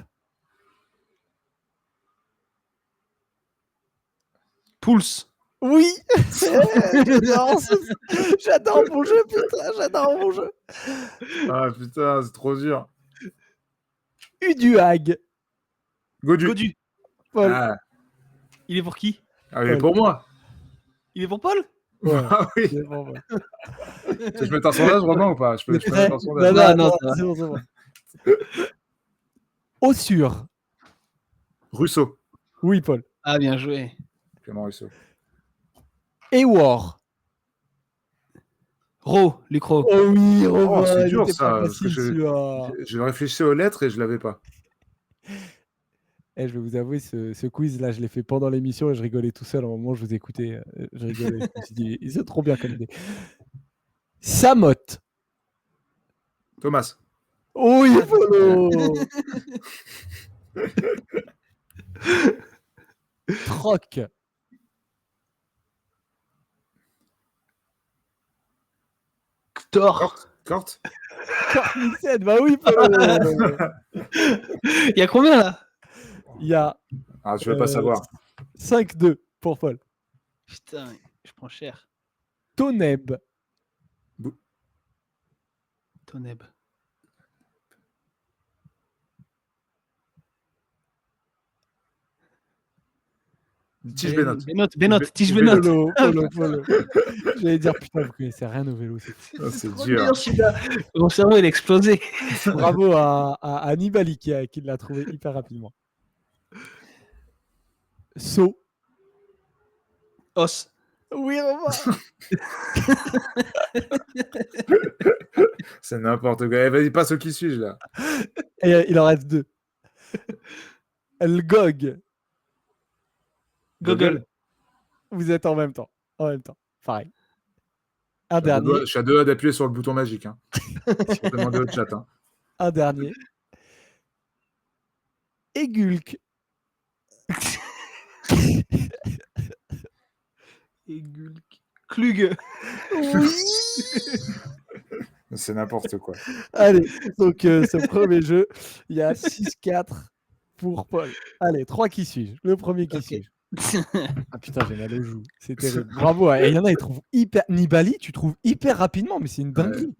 S3: Pulse.
S1: Oui. J'adore mon jeu, putain. J'adore mon jeu.
S2: Ah putain, c'est trop dur.
S1: Uduag.
S2: Godu.
S1: Paul.
S2: Ah.
S3: Il est pour qui?
S2: Ah, il est pour moi.
S3: Il est pour Paul?
S1: Ouais.
S2: Ah oui.
S1: C'est bon, ouais.
S2: Je peux mettre un sondage, Romain, ou pas? Je peux mettre un sondage.
S1: Non, c'est bon. Ossur.
S2: Rousseau.
S1: Oui, Paul.
S3: Ah, bien joué.
S2: Clément Rousseau.
S1: Ewar.
S3: Lucro.
S1: Oh oui, Romain,
S2: Oh, c'est
S1: il
S2: dur
S1: était
S2: ça.
S1: pas
S2: Parce que
S1: facile, celui-là.
S2: je réfléchissais aux lettres et je l'avais pas.
S1: Je vais vous avouer, ce quiz-là, je l'ai fait pendant l'émission et je rigolais tout seul. Au moment où je vous écoutais, je rigolais. Je me suis dit, c'est trop bien comme idée. Samotte.
S2: Thomas.
S1: Oui, Polo. Troc.
S3: Ctor.
S2: Corte.
S1: Cornicette, bah oui, Polo.
S3: Il y a combien là?
S1: Il y a
S2: Ah, je veux pas savoir.
S1: 5-2 pour Paul.
S3: Putain, je prends cher.
S1: Toneb.
S3: Toneb.
S2: Tige Benoît.
S3: Tige Benoît.
S1: Polo. J'allais dire, putain, vous connaissez rien au vélo.
S2: C'est dur.
S3: Mon cerveau, il a explosé.
S1: Bravo à Nibali qui l'a trouvé hyper rapidement. So.
S3: Os.
S1: Oui, Romain.
S2: C'est n'importe quoi. Vas-y, passe au qui suis-je là.
S1: Et il en reste 2. Elgog.
S3: Gogol.
S1: Vous êtes en même temps. Pareil. Un dernier.
S2: Je suis à 2 doigts d'appuyer sur le bouton magique. Hein. Si vous demandez au chat. Hein.
S1: Un dernier. Egulk.
S3: Egulk. Klug.
S1: Oui.
S2: C'est n'importe quoi.
S1: Allez, donc ce premier jeu, il y a 6-4 pour Paul. Allez, 3 qui suis-je. Le premier qui suis-je. Ah putain, j'ai mal aux joues. C'est terrible. Bravo. Et il y en a, ils trouvent hyper. Nibali, tu trouves hyper rapidement, mais c'est une dinguerie. Ouais.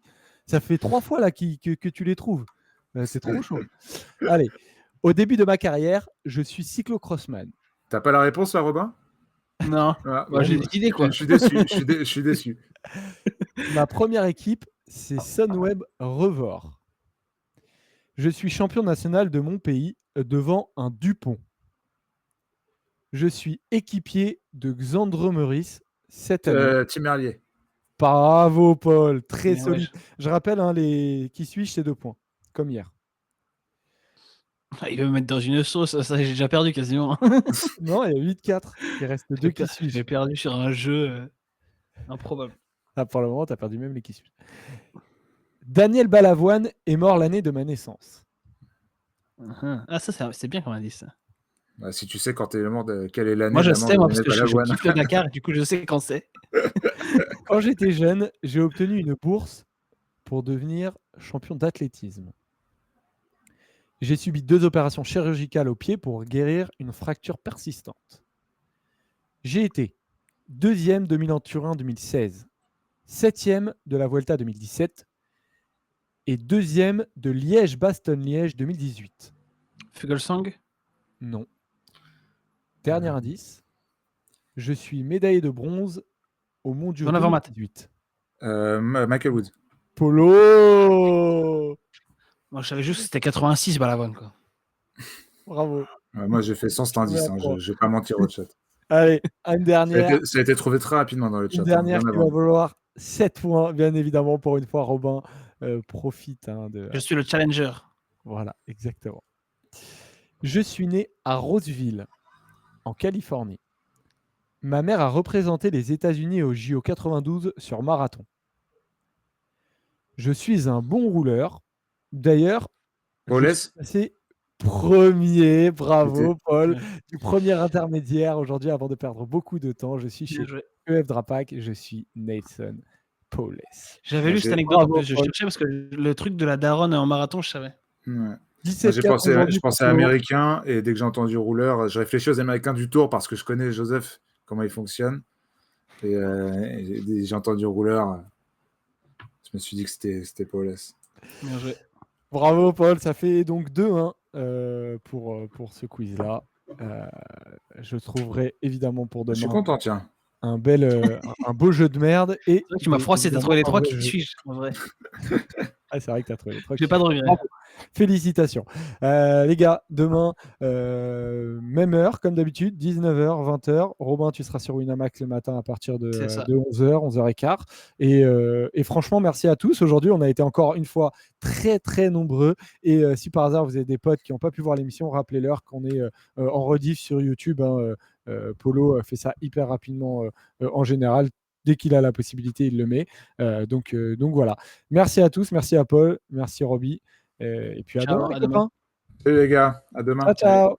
S1: Ça fait 3 fois là que tu les trouves. C'est trop chaud. Allez, au début de ma carrière, je suis cyclocrossman.
S2: T'as pas la réponse là, Robin?
S3: Non.
S2: Ah,
S3: j'ai des idées quoi.
S2: Je suis déçu.
S1: Ma première équipe, c'est Sunweb Revor. Je suis champion national de mon pays devant un Dupont. Je suis équipier de Xandre Meurice cette année.
S2: Tim Merlier.
S1: Bravo, Paul. Très
S3: Mais ouais,
S1: solide. Je rappelle, les qui suis-je, c'est 2 points. Comme hier.
S3: il veut me mettre dans une sauce, ça j'ai déjà perdu quasiment.
S1: Non, il y a 8-4. Il reste 2 qui
S3: J'ai
S1: suis-je.
S3: perdu sur un jeu improbable.
S1: Ah, pour le moment, tu as perdu même les qui suis-je. Daniel Balavoine est mort l'année de ma naissance.
S3: Ah, ça, c'est bien comme indice. Ça.
S2: Bah, si tu sais quand t'es mort, quelle est l'année
S3: Moi, je
S2: de la mort
S3: sais,
S2: de
S3: moi, parce
S2: Daniel
S3: que je
S2: Balavoine.
S3: kiffe le Dakar, et du coup, je sais quand c'est.
S1: Quand j'étais jeune, j'ai obtenu une bourse pour devenir champion d'athlétisme. J'ai subi 2 opérations chirurgicales au pied pour guérir une fracture persistante. J'ai été 2e de Milan-Turin 2016, 7e de la Vuelta 2017 et 2e de Liège-Bastogne-Liège 2018.
S3: Fugelsang.
S1: Non. Dernier indice. Je suis médaillé de bronze au Mondiaux
S3: Van Avermaet.
S1: 2018.
S2: Michael Woods.
S1: Polo.
S3: Moi, je savais juste que c'était 86, Balavoine, quoi.
S1: Bravo.
S2: Moi, j'ai fait sans cet indice. Je ne vais pas mentir au chat.
S1: Allez, une dernière.
S2: Ça a été trouvé très rapidement dans le chat.
S1: Une dernière
S2: bien
S1: qui va
S2: avant.
S1: valoir 7 points, bien évidemment, pour une fois. Robin profite de.
S3: Je suis le challenger.
S1: Voilà, exactement. Je suis né à Roseville, en Californie. Ma mère a représenté les États-Unis au JO 92 sur marathon. Je suis un bon rouleur. D'ailleurs, je suis passé premier. Bravo, Paul. Du premier intermédiaire aujourd'hui avant de perdre beaucoup de temps. Je suis chez EF Drapac. Je suis Nathan Powless.
S3: J'avais lu cette anecdote en plus. Je cherchais parce que le truc de la daronne en marathon, je savais.
S2: Ouais. Je pensais américain et dès que j'ai entendu rouleur, je réfléchis aux Américains du Tour parce que je connais Joseph, comment il fonctionne. Et j'ai entendu rouleur. Je me suis dit que c'était Powless.
S3: Bien joué.
S1: Bravo, Paul. Ça fait donc 2-1 pour ce quiz-là. Je trouverai évidemment pour demain.
S2: Je suis content, tiens.
S1: Un beau jeu de merde. Et
S3: tu m'as froissé, t'as trouvé les 3 qui suis-je en vrai.
S1: Ah, c'est vrai que t'as trouvé les 3.
S3: J'ai pas de regret.
S1: Félicitations. Les gars, demain, même heure, comme d'habitude, 19h, 20h. Robin, tu seras sur Winamax le matin à partir de 11h, 11h15. Et franchement, merci à tous. Aujourd'hui, on a été encore une fois très, très nombreux. Et si par hasard, vous avez des potes qui n'ont pas pu voir l'émission, rappelez-leur qu'on est en rediff sur YouTube. Polo fait ça hyper rapidement en général. Dès qu'il a la possibilité, il le met. Donc voilà. Merci à tous. Merci à Paul. Merci Roby. Et puis à demain, les copains.
S2: Salut les gars. À demain.
S1: Ciao, ciao.